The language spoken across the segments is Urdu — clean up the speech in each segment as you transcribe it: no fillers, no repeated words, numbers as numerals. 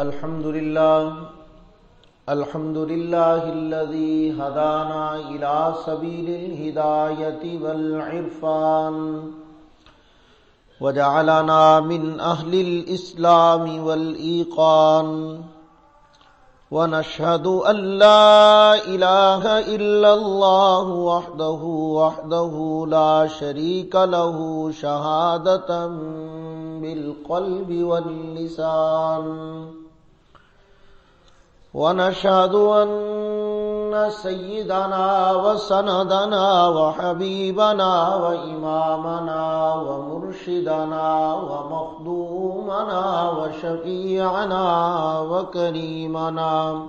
الحمد لله الذي هدانا إلى سبيل الهداية والعرفان وجعلنا من أهل الإسلام والإيقان ونشهد أن لا إله إلا الله وحده لا شريك له شهادة بالقلب واللسان ونشهد أن سيدنا وسندنا وحبيبنا وإمامنا ومرشدنا ومخدومنا وشفيعنا وكريمنا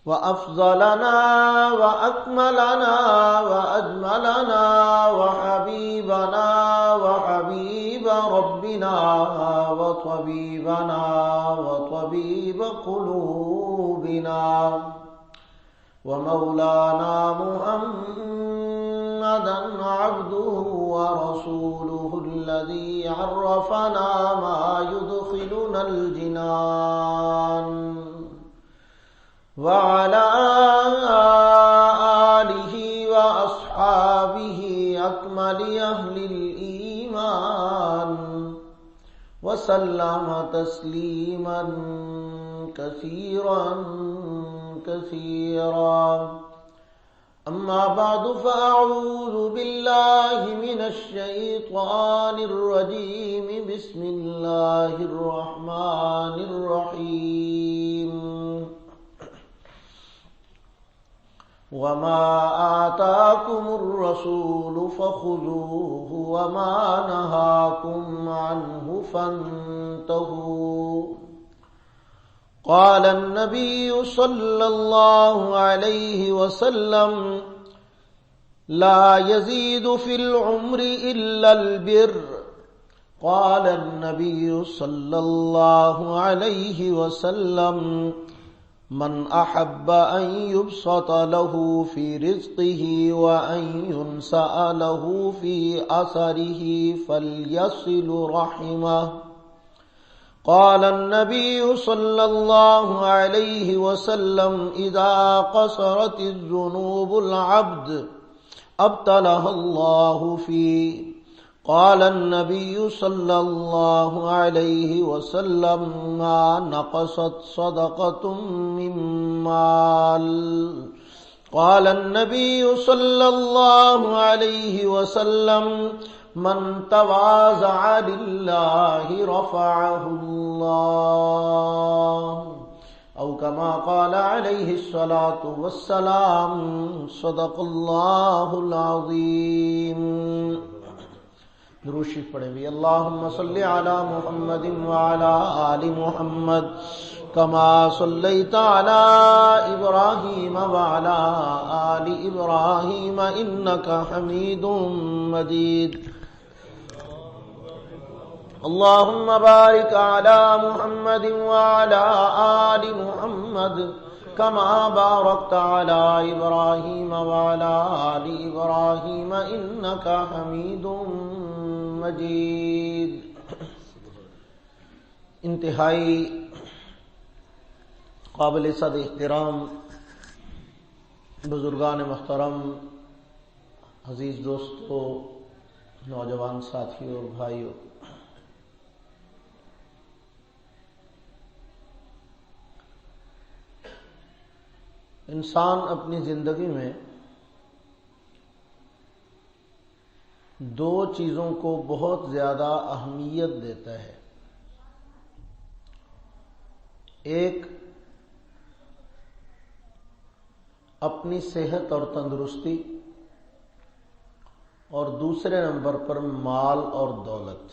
وأفضلنا وأكملنا وأجملنا وحبيبنا وحبيب ربنا وطبيبنا وطبيب قلوبنا ومولانا محمدا عبده ورسوله الذي عرفنا ما يدخلنا الجنان وعلى آله وأصحابه أكمل أهل الإيمان وسلم تسليما كثيرا كثيرا. أما بعد فأعوذ بالله من الشيطان الرجيم. بسم الله الرحمن الرحيم. وما آتاكم الرسول فخذوه وما نهاكم عنه فانتهوا. قال النبي صلى الله عليه وسلم: لا يزيد في العمر إلا البر. قال النبي صلى الله عليه وسلم: من أحب أن يبسط له في رزقه وأن ينسأ له في أثره فليصل رحمه. قال النبي صلى الله عليه وسلم: إذا قصرت الذنوب العبد ابتلاه الله فيه. قال النبي صلى الله عليه وسلم: ما نقصت صدقة من مال. قال النبي صلى الله عليه وسلم: من تواضع لله رفعه الله، أو كما قال عليه الصلاة والسلام. صدق الله العظيم. درود شریف پڑھیں بھی. اللہم صلی علی محمد وعلی آل محمد کما صلیت علی ابراہیم وعلی آل ابراہیم انک حمید مجید. اللہم بارک علی محمد وعلی آل محمد کما بارکت علی ابراہیم وعلی آل ابراہیم انک حمید مجید. انتہائی قابل صد احترام بزرگان محترم، عزیز دوستو، نوجوان ساتھیوں، بھائیوں، انسان اپنی زندگی میں دو چیزوں کو بہت زیادہ اہمیت دیتا ہے. ایک اپنی صحت اور تندرستی، اور دوسرے نمبر پر مال اور دولت.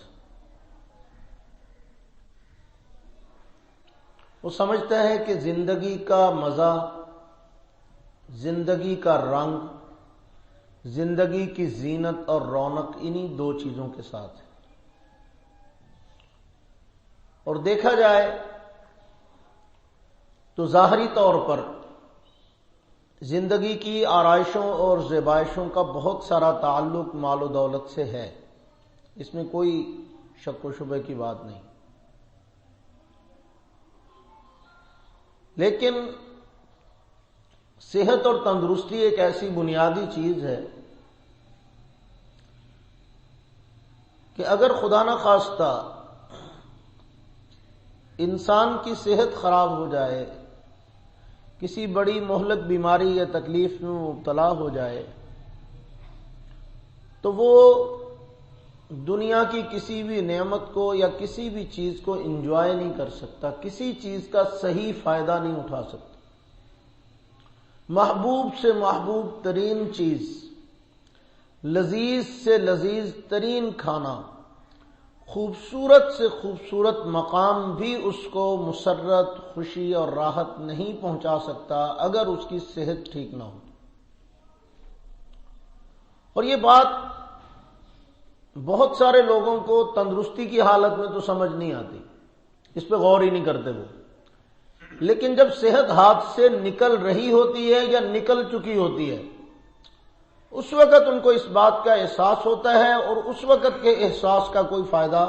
وہ سمجھتا ہے کہ زندگی کا مزہ، زندگی کا رنگ، زندگی کی زینت اور رونق انہی دو چیزوں کے ساتھ ہے. اور دیکھا جائے تو ظاہری طور پر زندگی کی آرائشوں اور زیبائشوں کا بہت سارا تعلق مال و دولت سے ہے، اس میں کوئی شک و شبہ کی بات نہیں. لیکن صحت اور تندرستی ایک ایسی بنیادی چیز ہے کہ اگر خدا نہ خواستہ انسان کی صحت خراب ہو جائے، کسی بڑی مہلک بیماری یا تکلیف میں مبتلا ہو جائے، تو وہ دنیا کی کسی بھی نعمت کو یا کسی بھی چیز کو انجوائے نہیں کر سکتا، کسی چیز کا صحیح فائدہ نہیں اٹھا سکتا۔ محبوب سے محبوب ترین چیز، لذیذ سے لذیذ ترین کھانا، خوبصورت سے خوبصورت مقام بھی اس کو مسرت، خوشی اور راحت نہیں پہنچا سکتا اگر اس کی صحت ٹھیک نہ ہو۔ اور یہ بات بہت سارے لوگوں کو تندرستی کی حالت میں تو سمجھ نہیں آتی، اس پہ غور ہی نہیں کرتے وہ، لیکن جب صحت ہاتھ سے نکل رہی ہوتی ہے یا نکل چکی ہوتی ہے، اس وقت ان کو اس بات کا احساس ہوتا ہے، اور اس وقت کے احساس کا کوئی فائدہ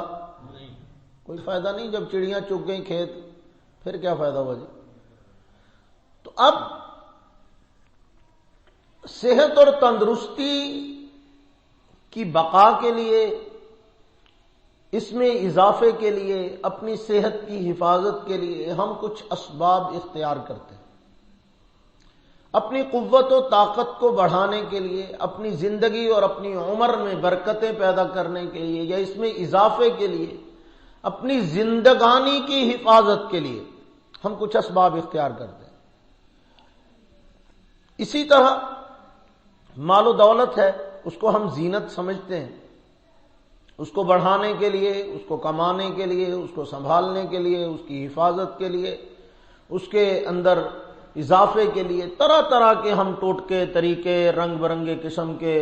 نہیں۔ جب چڑیاں چگ گئیں کھیت، پھر کیا فائدہ ہوا جی؟ تو اب صحت اور تندرستی کی بقا کے لیے، اس میں اضافے کے لیے، اپنی صحت کی حفاظت کے لیے ہم کچھ اسباب اختیار کرتے ہیں۔ اپنی قوت و طاقت کو بڑھانے کے لیے، اپنی زندگی اور اپنی عمر میں برکتیں پیدا کرنے کے لیے، یا اس میں اضافے کے لیے، اپنی زندگانی کی حفاظت کے لیے ہم کچھ اسباب اختیار کرتے ہیں۔ اسی طرح مال و دولت ہے، اس کو ہم زینت سمجھتے ہیں، اس کو بڑھانے کے لیے، اس کو کمانے کے لیے، اس کو سنبھالنے کے لیے، اس کی حفاظت کے لیے، اس کے اندر اضافے کے لیے طرح طرح کے ہم ٹوٹکے، طریقے، رنگ برنگے قسم کے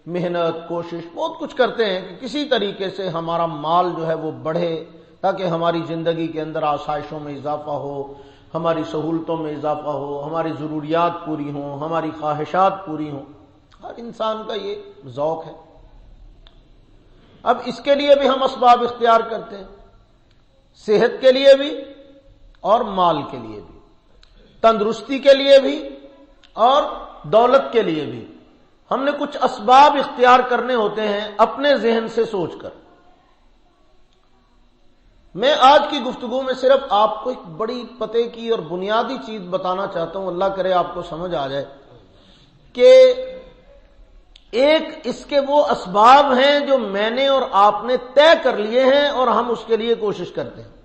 محنت، کوشش بہت کچھ کرتے ہیں کہ کسی طریقے سے ہمارا مال جو ہے وہ بڑھے، تاکہ ہماری زندگی کے اندر آسائشوں میں اضافہ ہو، ہماری سہولتوں میں اضافہ ہو، ہماری ضروریات پوری ہوں، ہماری خواہشات پوری ہوں۔ ہر انسان کا یہ ذوق ہے۔ اب اس کے لیے بھی ہم اسباب اختیار کرتے ہیں، صحت کے لیے بھی اور مال کے لیے بھی، تندرستی کے لیے بھی اور دولت کے لیے بھی ہم نے کچھ اسباب اختیار کرنے ہوتے ہیں اپنے ذہن سے سوچ کر۔ میں آج کی گفتگو میں صرف آپ کو ایک بڑی پتے کی اور بنیادی چیز بتانا چاہتا ہوں، اللہ کرے آپ کو سمجھ آ جائے کہ ایک اس کے وہ اسباب ہیں جو میں نے اور آپ نے طے کر لیے ہیں اور ہم اس کے لیے کوشش کرتے ہیں،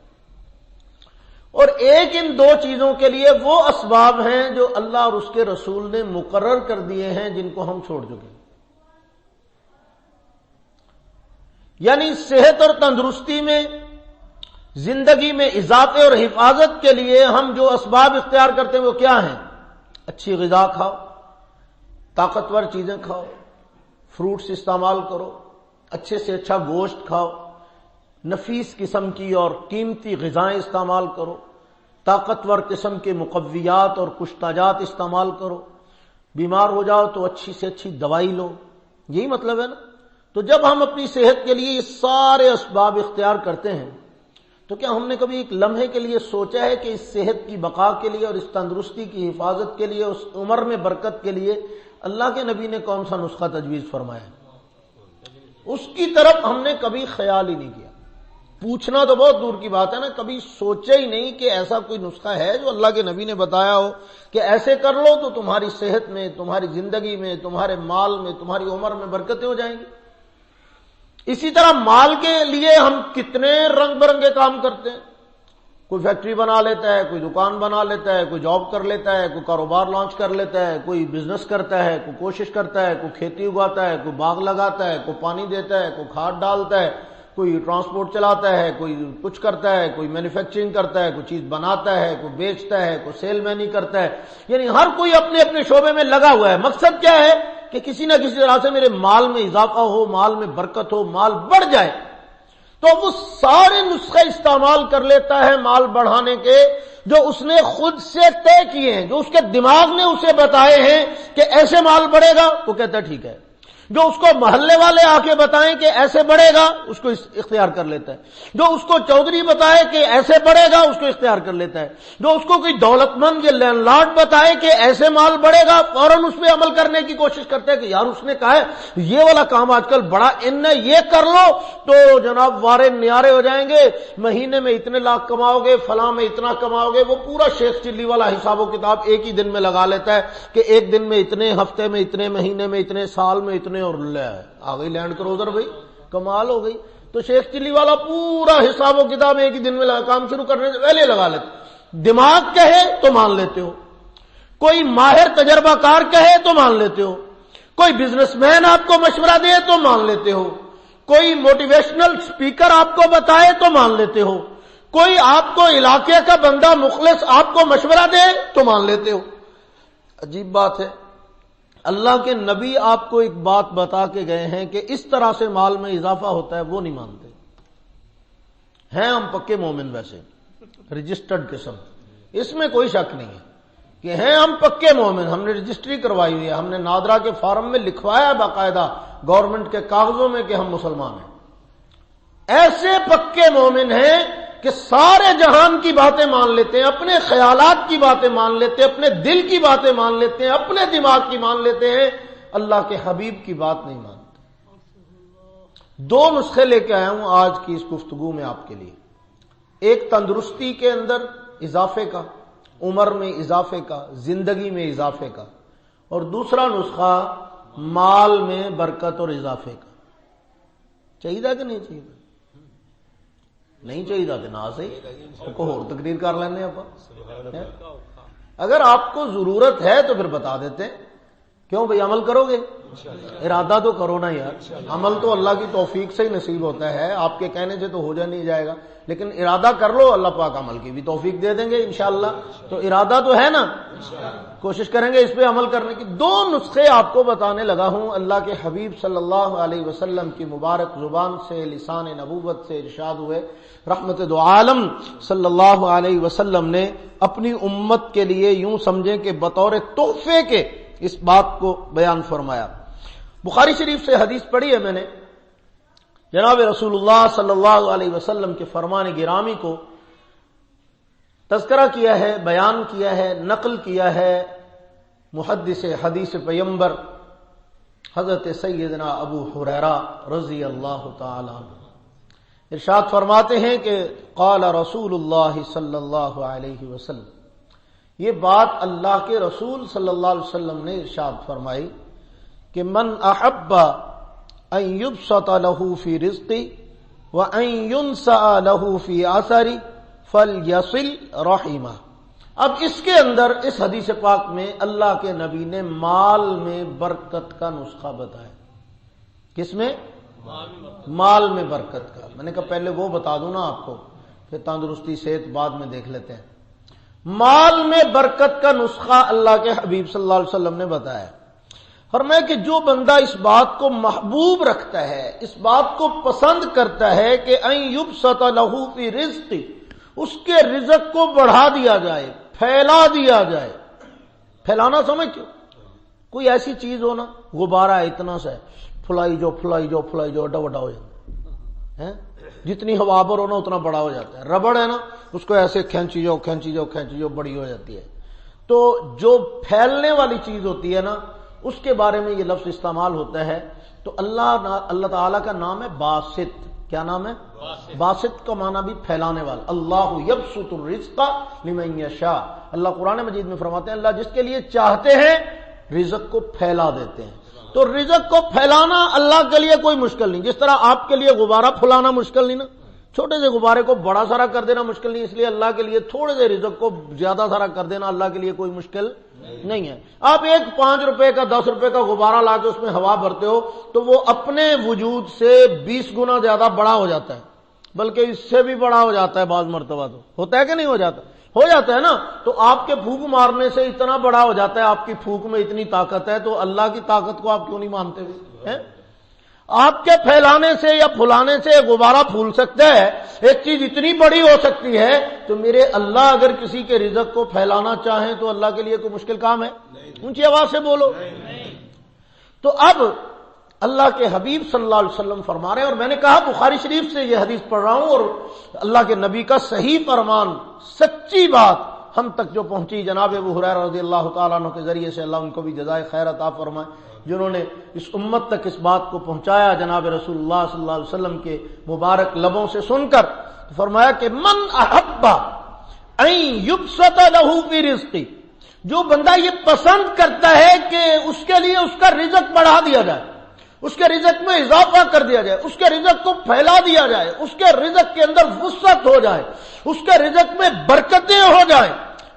اور ایک ان دو چیزوں کے لیے وہ اسباب ہیں جو اللہ اور اس کے رسول نے مقرر کر دیے ہیں، جن کو ہم چھوڑ چکے ہیں۔ یعنی صحت اور تندرستی میں، زندگی میں اضافے اور حفاظت کے لیے ہم جو اسباب اختیار کرتے ہیں وہ کیا ہیں؟ اچھی غذا کھاؤ، طاقتور چیزیں کھاؤ، فروٹس استعمال کرو، اچھے سے اچھا گوشت کھاؤ، نفیس قسم کی اور قیمتی غذائیں استعمال کرو، طاقتور قسم کے مقویات اور کشتاجات استعمال کرو، بیمار ہو جاؤ تو اچھی سے اچھی دوائی لو، یہی مطلب ہے نا۔ تو جب ہم اپنی صحت کے لیے یہ سارے اسباب اختیار کرتے ہیں، تو کیا ہم نے کبھی ایک لمحے کے لیے سوچا ہے کہ اس صحت کی بقا کے لیے اور اس تندرستی کی حفاظت کے لیے، اس عمر میں برکت کے لیے اللہ کے نبی نے کون سا نسخہ تجویز فرمایا ہے؟ اس کی طرف ہم نے کبھی خیال ہی نہیں کیا۔ پوچھنا تو بہت دور کی بات ہے نا، کبھی سوچا ہی نہیں کہ ایسا کوئی نسخہ ہے جو اللہ کے نبی نے بتایا ہو کہ ایسے کر لو تو تمہاری صحت میں، تمہاری زندگی میں، تمہارے مال میں، تمہاری عمر میں برکتیں ہو جائیں گی۔ اسی طرح مال کے لیے ہم کتنے رنگ برنگے کام کرتے ہیں۔ کوئی فیکٹری بنا لیتا ہے، کوئی دکان بنا لیتا ہے، کوئی جاب کر لیتا ہے، کوئی کاروبار لانچ کر لیتا ہے، کوئی بزنس کرتا ہے، کوئی کوشش کرتا ہے، کوئی کھیتی اگاتا ہے، کوئی باغ لگاتا ہے، کوئی پانی دیتا ہے، کوئی کھاد ڈالتا ہے، کوئی ٹرانسپورٹ چلاتا ہے، کوئی کچھ کرتا ہے، کوئی مینوفیکچرنگ کرتا ہے، کوئی چیز بناتا ہے، کوئی بیچتا ہے، کوئی سیل مینی کرتا ہے۔ یعنی ہر کوئی اپنے اپنے شعبے میں لگا ہوا ہے۔ مقصد کیا ہے کہ کسی نہ کسی طرح سے میرے مال میں اضافہ ہو، مال میں برکت ہو، مال بڑھ جائے۔ تو وہ سارے نسخے استعمال کر لیتا ہے مال بڑھانے کے، جو اس نے خود سے طے کیے ہیں، جو اس کے دماغ نے اسے بتائے ہیں کہ ایسے مال بڑھے گا، وہ کہتا ہے ٹھیک ہے۔ جو اس کو محلے والے آ کے بتائیں کہ ایسے بڑھے گا اس کو اختیار کر لیتا ہے، جو اس کو چودھری بتائے کہ ایسے بڑھے گا اس کو اختیار کر لیتا ہے، جو اس کو کوئی دولت مند یا لینڈ لارڈ بتائے کہ ایسے مال بڑھے گا فوراً اس پہ عمل کرنے کی کوشش کرتا ہے کہ یار اس نے کہا ہے یہ والا کام آج کل بڑا ان ہے، یہ کر لو تو جناب وارے نیارے ہو جائیں گے، مہینے میں اتنے لاکھ کماؤ گے، فلاں میں اتنا کماؤ گے۔ وہ پورا شیخ چلی والا حساب و کتاب ایک ہی دن میں لگا لیتا ہے کہ ایک دن میں اتنے، ہفتے میں اتنے، مہینے میں اتنے، سال میں اتنے، اور لے آ گئی لینڈ کروزر، بھائی کمال ہو گئی۔ تو شیخ چلی والا پورا حساب و کتاب ایک ہی دن میں کام شروع کرنے سے پہلے لگا لیتے۔ دماغ کہے تو مان لیتے ہو، کوئی ماہر تجربہ کار کہے تو مان لیتے ہو، کوئی بزنس مین آپ کو مشورہ دے تو مان لیتے ہو، کوئی موٹیویشنل سپیکر آپ کو بتائے تو مان لیتے ہو، کوئی آپ کو علاقے کا بندہ مخلص آپ کو مشورہ دے تو مان لیتے ہو۔ عجیب بات ہے، اللہ کے نبی آپ کو ایک بات بتا کے گئے ہیں کہ اس طرح سے مال میں اضافہ ہوتا ہے، وہ نہیں مانتے ہیں۔ ہم پکے مومن، ویسے رجسٹرڈ قسم، اس میں کوئی شک نہیں ہے کہ ہیں ہم پکے مومن، ہم نے رجسٹری کروائی ہوئی ہے، ہم نے نادرا کے فارم میں لکھوایا ہے باقاعدہ گورنمنٹ کے کاغذوں میں کہ ہم مسلمان ہیں۔ ایسے پکے مومن ہیں کہ سارے جہان کی باتیں مان لیتے ہیں، اپنے خیالات کی باتیں مان لیتے ہیں، اپنے دل کی باتیں مان لیتے ہیں، اپنے دماغ کی مان لیتے ہیں، اللہ کے حبیب کی بات نہیں مانتے۔ دو نسخے لے کے آیا ہوں آج کی اس گفتگو میں آپ کے لیے، ایک تندرستی کے اندر اضافے کا، عمر میں اضافے کا، زندگی میں اضافے کا، اور دوسرا نسخہ مال میں برکت اور اضافے کا۔ چاہیے کہ نہیں چاہیے؟ نہیں چاہیے کہ نہ صحیح کو اور تقریر کر لینے آپ۔ اگر آپ کو ضرورت ہے تو پھر بتا دیتے ہیں، کیوں بھئی عمل کرو گے؟ ارادہ تو کرو نا یار، عمل تو اللہ کی توفیق سے ہی نصیب ہوتا ہے، آپ کے کہنے سے تو ہو جا نہیں جائے گا، لیکن ارادہ کر لو، اللہ پاک عمل کی بھی توفیق دے دیں گے انشاءاللہ۔ تو ارادہ تو ہے نا، کوشش کریں گے اس پہ عمل کرنے کی۔ دو نسخے آپ کو بتانے لگا ہوں، اللہ کے حبیب صلی اللہ علیہ وسلم کی مبارک زبان سے، لسان نبوت سے ارشاد ہوئے۔ رحمت دو عالم صلی اللہ علیہ وسلم نے اپنی امت کے لیے یوں سمجھیں کہ بطور تحفے کے اس بات کو بیان فرمایا۔ بخاری شریف سے حدیث پڑھی ہے میں نے، جناب رسول اللہ صلی اللہ علیہ وسلم کے فرمان گرامی کو تذکرہ کیا ہے، بیان کیا ہے، نقل کیا ہے محدث حدیث پیمبر حضرت سیدنا ابو ہریرہ رضی اللہ تعالی عنہ۔ ارشاد فرماتے ہیں کہ قال رسول اللہ صلی اللہ علیہ وسلم، یہ بات اللہ کے رسول صلی اللہ علیہ وسلم نے ارشاد فرمائی کہ من احب ان یبسط له فی رزقی وان ینسأ له فی اثری فلیصل رحمہ۔ اب اس کے اندر اس حدیث پاک میں اللہ کے نبی نے مال میں برکت کا نسخہ بتایا۔ کس میں؟ مال میں برکت کا۔ میں نے کہا پہلے وہ بتا دوں نا آپ کو، پھر تندرستی صحت بعد میں دیکھ لیتے ہیں۔ مال میں برکت کا نسخہ اللہ کے حبیب صلی اللہ علیہ وسلم نے بتایا۔ فرمایا کہ جو بندہ اس بات کو محبوب رکھتا ہے، اس بات کو پسند کرتا ہے کہ ان یبسط له فی رزق، اس کے رزق کو بڑھا دیا جائے، پھیلا دیا جائے۔ پھیلانا سمجھتے ہو؟ کوئی ایسی چیز ہو نا، غبارہ اتنا سا ہے، پھلائی جو اڈا وڈا ہو جاتا ہے، جتنی ہوا پر ہونا اتنا بڑا ہو جاتا ہے۔ ربڑ ہے نا، اس کو ایسے کھینچی جو بڑی ہو جاتی ہے۔ تو جو پھیلنے والی چیز ہوتی ہے نا، اس کے بارے میں یہ لفظ استعمال ہوتا ہے۔ تو اللہ تعالیٰ کا نام ہے باسط۔ کیا نام ہے؟ باسط کا معنی بھی پھیلانے والا۔ اللہ یبسط الرزق لمن یشاء، اللہ قرآن مجید میں فرماتے ہیں اللہ جس کے لیے چاہتے ہیں رزق کو پھیلا دیتے ہیں۔ تو رزق کو پھیلانا اللہ کے لیے کوئی مشکل نہیں، جس طرح آپ کے لیے غبارہ پھلانا مشکل نہیں نا، چھوٹے سے غبارے کو بڑا سارا کر دینا مشکل نہیں، اس لیے اللہ کے لیے تھوڑے سے رزق کو زیادہ سارا کر دینا اللہ کے لیے کوئی مشکل نہیں ہے۔ آپ ایک 5 روپے کا 10 روپے کا غبارہ لا کے اس میں ہوا بھرتے ہو تو وہ اپنے وجود سے 20 گنا زیادہ بڑا ہو جاتا ہے، بلکہ اس سے بھی بڑا ہو جاتا ہے بعض مرتبہ۔ تو ہوتا ہے کہ نہیں ہو جاتا ہے نا؟ تو آپ کے پھونک مارنے سے اتنا بڑا ہو جاتا ہے، آپ کی پھونک میں اتنی طاقت ہے، تو اللہ کی طاقت کو آپ کیوں نہیں مانتے ہوئے؟ آپ کے پھیلانے سے یا پھلانے سے غبارہ پھول سکتا ہے، ایک چیز اتنی بڑی ہو سکتی ہے، تو میرے اللہ اگر کسی کے رزق کو پھیلانا چاہیں تو اللہ کے لیے کوئی مشکل کام ہے؟ اونچی آواز سے بولو۔ تو اب اللہ کے حبیب صلی اللہ علیہ وسلم فرما رہے ہیں، اور میں نے کہا بخاری شریف سے یہ حدیث پڑھ رہا ہوں، اور اللہ کے نبی کا صحیح فرمان، سچی بات ہم تک جو پہنچی جناب ابو ہریرہ رضی اللہ تعالیٰ عنہ کے ذریعے سے، اللہ ان کو بھی جزائے خیر عطا فرمائے، جنہوں نے اس امت تک اس بات کو پہنچایا جناب رسول اللہ صلی اللہ علیہ وسلم کے مبارک لبوں سے سن کر۔ فرمایا کہ من احب ان یبسط لہ فی رزقی، جو بندہ یہ پسند کرتا ہے کہ اس کے لیے اس کا رزق بڑھا دیا جائے، اس کے رزق میں اضافہ کر دیا جائے، اس کے رزق کو پھیلا دیا جائے، اس کے رزق کے اندر وسعت ہو جائے، اس کے رزق میں برکتیں ہو جائیں،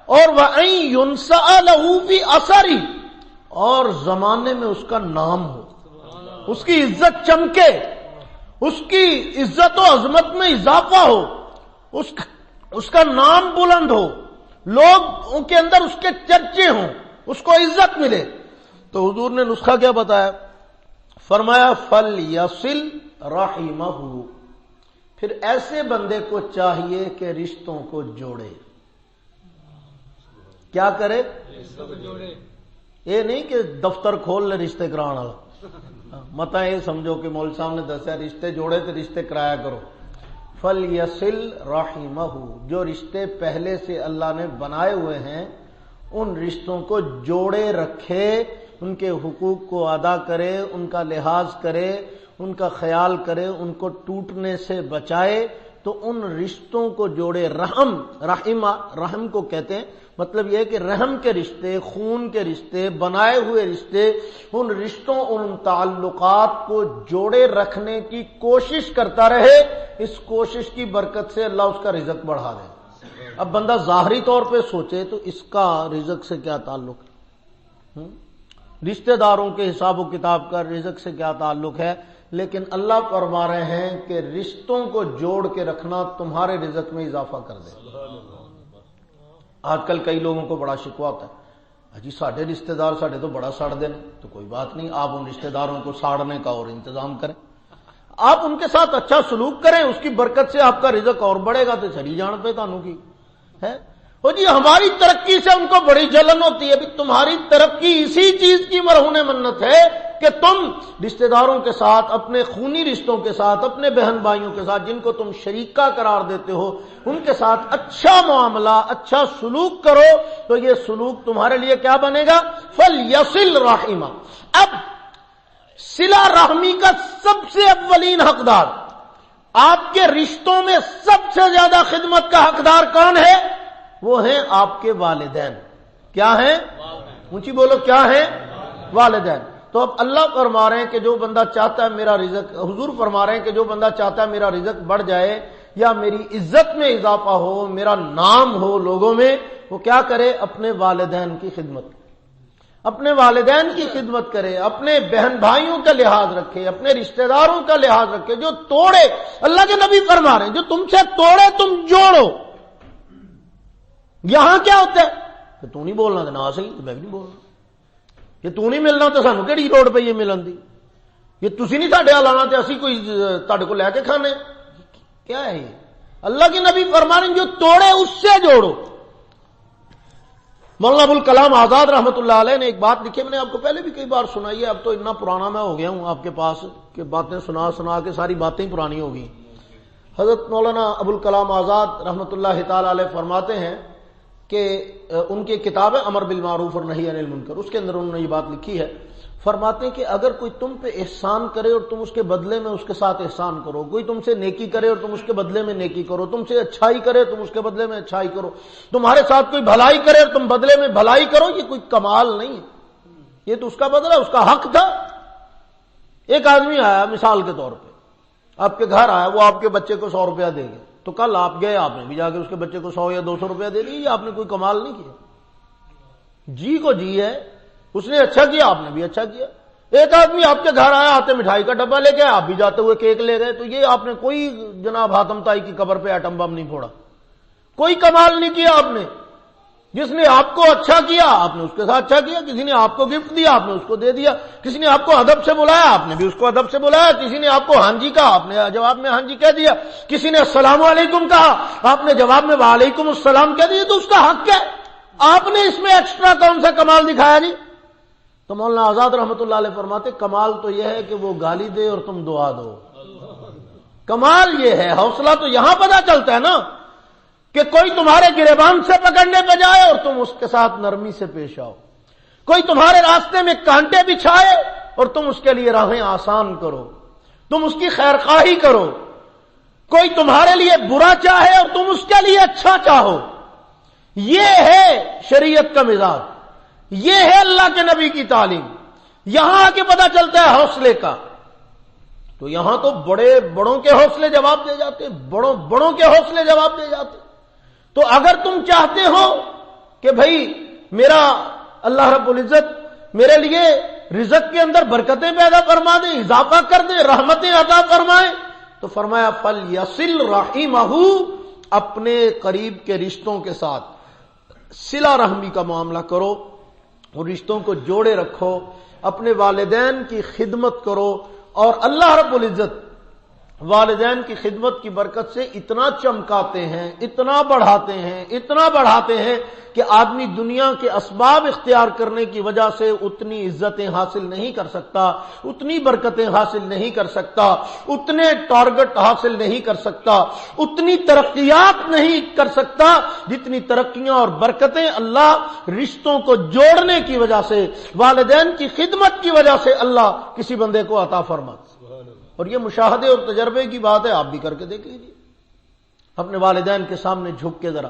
اور وَأَن يُنْسَأَ لَهُ فِي أَثَرِهِ، اور زمانے میں اس کا نام ہو، اس کی عزت چمکے، اس کی عزت و عظمت میں اضافہ ہو، اس کا نام بلند ہو، لوگ ان کے اندر اس کے چرچے ہوں، اس کو عزت ملے، تو حضور نے نسخہ کیا بتایا؟ فرمایا فَلْيَصِلْ رَحِمَهُ، پھر ایسے بندے کو چاہیے کہ رشتوں کو جوڑے۔ کیا کرے؟ یہ نہیں کہ دفتر کھول لے رشتے کرانا والا، متا یہ سمجھو کہ مولوی صاحب نے دسیا رشتے جوڑے تو رشتے کرایا کرو۔ فَلْيَصِلْ رَحِمَهُ، جو رشتے پہلے سے اللہ نے بنائے ہوئے ہیں ان رشتوں کو جوڑے رکھے، ان کے حقوق کو ادا کرے، ان کا لحاظ کرے، ان کا خیال کرے، ان کو ٹوٹنے سے بچائے، تو ان رشتوں کو جوڑے۔ رحم کو کہتے ہیں، مطلب یہ ہے کہ رحم کے رشتے، خون کے رشتے، بنائے ہوئے رشتے، ان رشتوں، ان تعلقات کو جوڑے رکھنے کی کوشش کرتا رہے، اس کوشش کی برکت سے اللہ اس کا رزق بڑھا دے۔ اب بندہ ظاہری طور پہ سوچے تو اس کا رزق سے کیا تعلق ہے؟ رشتہ داروں کے حساب و کتاب کا رزق سے کیا تعلق ہے؟ لیکن اللہ فرما رہے ہیں کہ رشتوں کو جوڑ کے رکھنا تمہارے رزق میں اضافہ کر دے۔ آج کل کئی لوگوں کو بڑا شکوہ ہوتا ہے، جی ساڈے رشتہ دار ساڈے تو بڑا سڑ دیں، تو کوئی بات نہیں، آپ ان رشتہ داروں کو ساڑنے کا اور انتظام کریں، آپ ان کے ساتھ اچھا سلوک کریں، اس کی برکت سے آپ کا رزق اور بڑھے گا، تو چلی جان پہ تانوں کی ہے۔ وہ جی ہماری ترقی سے ان کو بڑی جلن ہوتی ہے، بھی تمہاری ترقی اسی چیز کی مرہون منت ہے کہ تم رشتہ داروں کے ساتھ، اپنے خونی رشتوں کے ساتھ، اپنے بہن بھائیوں کے ساتھ جن کو تم شریکہ قرار دیتے ہو، ان کے ساتھ اچھا معاملہ، اچھا سلوک کرو، تو یہ سلوک تمہارے لیے کیا بنے گا؟ فَلْيَصِلْ رَحِمَهُ۔ اب صلہ رحمی کا سب سے اولین حقدار، آپ کے رشتوں میں سب سے زیادہ خدمت کا حقدار کون ہے؟ وہ ہیں آپ کے والدین۔ کیا ہیں؟ اونچی بولو، کیا ہیں؟ والدین۔ تو اب اللہ فرما رہے ہیں کہ جو بندہ چاہتا ہے میرا رزق، حضور فرما رہے ہیں کہ جو بندہ چاہتا ہے میرا رزق بڑھ جائے یا میری عزت میں اضافہ ہو، میرا نام ہو لوگوں میں، وہ کیا کرے؟ اپنے والدین کی خدمت، اپنے والدین کی خدمت کرے، اپنے بہن بھائیوں کا لحاظ رکھے، اپنے رشتہ داروں کا لحاظ رکھے۔ جو توڑے، اللہ کے نبی فرما رہے ہیں جو تم سے توڑے تم جوڑو۔ یہاں کیا ہوتا ہے کہ تو نہیں بولنا تو نہ صحیح، میں بھی نہیں بولنا، یہ تو نہیں ملنا تو سانو کہڑی روڈ پہ یہ ملن دی، یہ تسی نہیں ساڈے آل آنا تے اسی کوئی تہاڈے کو لے کے کھانے، کیا ہے یہ؟ اللہ کے نبی فرما رہے ہیں جو توڑے اس سے جوڑو۔ مولانا ابوالکلام آزاد رحمۃ اللہ علیہ نے ایک بات لکھی، میں نے آپ کو پہلے بھی کئی بار سنائی ہے، اب تو اتنا پرانا میں ہو گیا ہوں آپ کے پاس کہ باتیں سنا سنا کے ساری باتیں پرانی ہو گئی۔ حضرت مولانا ابوالکلام آزاد رحمۃ اللہ تعالی علیہ فرماتے ہیں کہ ان کی کتاب ہے امر بالمعروف اور نہی عن المنکر، اس کے اندر انہوں نے یہ بات لکھی ہے، فرماتے ہیں کہ اگر کوئی تم پہ احسان کرے اور تم اس کے بدلے میں اس کے ساتھ احسان کرو، کوئی تم سے نیکی کرے اور تم اس کے بدلے میں نیکی کرو، تم سے اچھائی کرے تم اس کے بدلے میں اچھائی کرو، تمہارے ساتھ کوئی بھلائی کرے اور تم بدلے میں بھلائی کرو، یہ کوئی کمال نہیں ہے، یہ تو اس کا بدلہ، اس کا حق تھا۔ ایک آدمی آیا مثال کے طور پہ آپ کے گھر آیا، وہ آپ کے بچے کو 100 روپیہ دے گا، تو کل آپ گئے، آپ نے بھی جا کے اس کے بچے کو 100 یا 200 روپیہ دے دی، یہ آپ نے کوئی کمال نہیں کیا، جی کو جی ہے، اس نے اچھا کیا، آپ نے بھی اچھا کیا۔ ایک آدمی آپ کے گھر آیا، آتے مٹھائی کا ڈبہ لے کے، آپ بھی جاتے ہوئے کیک لے گئے، تو یہ آپ نے کوئی جناب حاتم تائی کی قبر پہ ایٹم بم نہیں پھوڑا، کوئی کمال نہیں کیا آپ نے۔ جس نے آپ کو اچھا کیا آپ نے اس کے ساتھ اچھا کیا، کسی نے آپ کو گفٹ دیا آپ نے اس کو دے دیا، کسی نے آپ کو ادب سے بلایا آپ نے بھی اس کو ادب سے بلایا، کسی نے آپ کو ہاں جی کہا آپ نے جواب میں ہاں جی کہہ دیا، کسی نے السلام علیکم کہا آپ نے جواب میں وعلیکم السلام کہہ دیا، تو اس کا حق ہے۔ آپ نے اس میں ایکسٹرا کون سا کمال دکھایا جی؟ تو مولانا آزاد رحمۃ اللہ علیہ فرماتے کمال تو یہ ہے کہ وہ گالی دے اور تم دعا دو. کمال یہ ہے. حوصلہ تو یہاں پتہ چلتا ہے نا کہ کوئی تمہارے گریبان سے پکڑنے پہ جائے اور تم اس کے ساتھ نرمی سے پیش آؤ. کوئی تمہارے راستے میں کانٹے بچھائے اور تم اس کے لیے راہیں آسان کرو, تم اس کی خیر خواہی کرو. کوئی تمہارے لیے برا چاہے اور تم اس کے لیے اچھا چاہو. یہ ہے شریعت کا مزاج, یہ ہے اللہ کے نبی کی تعلیم. یہاں آ کے پتہ چلتا ہے حوصلے کا. تو یہاں تو بڑوں کے حوصلے جواب دے جاتے, بڑوں کے حوصلے جواب دے جاتے. تو اگر تم چاہتے ہو کہ بھائی میرا اللہ رب العزت میرے لیے رزق کے اندر برکتیں پیدا فرما دے, اضافہ کر دے, رحمتیں عطا فرمائے, تو فرمایا فَلْيَصِلْ رَحِمَهُ, اپنے قریب کے رشتوں کے ساتھ صلہ رحمی کا معاملہ کرو, اور رشتوں کو جوڑے رکھو, اپنے والدین کی خدمت کرو. اور اللہ رب العزت والدین کی خدمت کی برکت سے اتنا چمکاتے ہیں, اتنا بڑھاتے ہیں کہ آدمی دنیا کے اسباب اختیار کرنے کی وجہ سے اتنی عزتیں حاصل نہیں کر سکتا, اتنی برکتیں حاصل نہیں کر سکتا, اتنے ٹارگٹ حاصل نہیں کر سکتا, اتنی ترقیات نہیں کر سکتا جتنی ترقیاں اور برکتیں اللہ رشتوں کو جوڑنے کی وجہ سے, والدین کی خدمت کی وجہ سے اللہ کسی بندے کو عطا فرماتا. اور یہ مشاہدے اور تجربے کی بات ہے, آپ بھی کر کے دیکھ لیجیے. اپنے والدین کے سامنے جھک کے ذرا,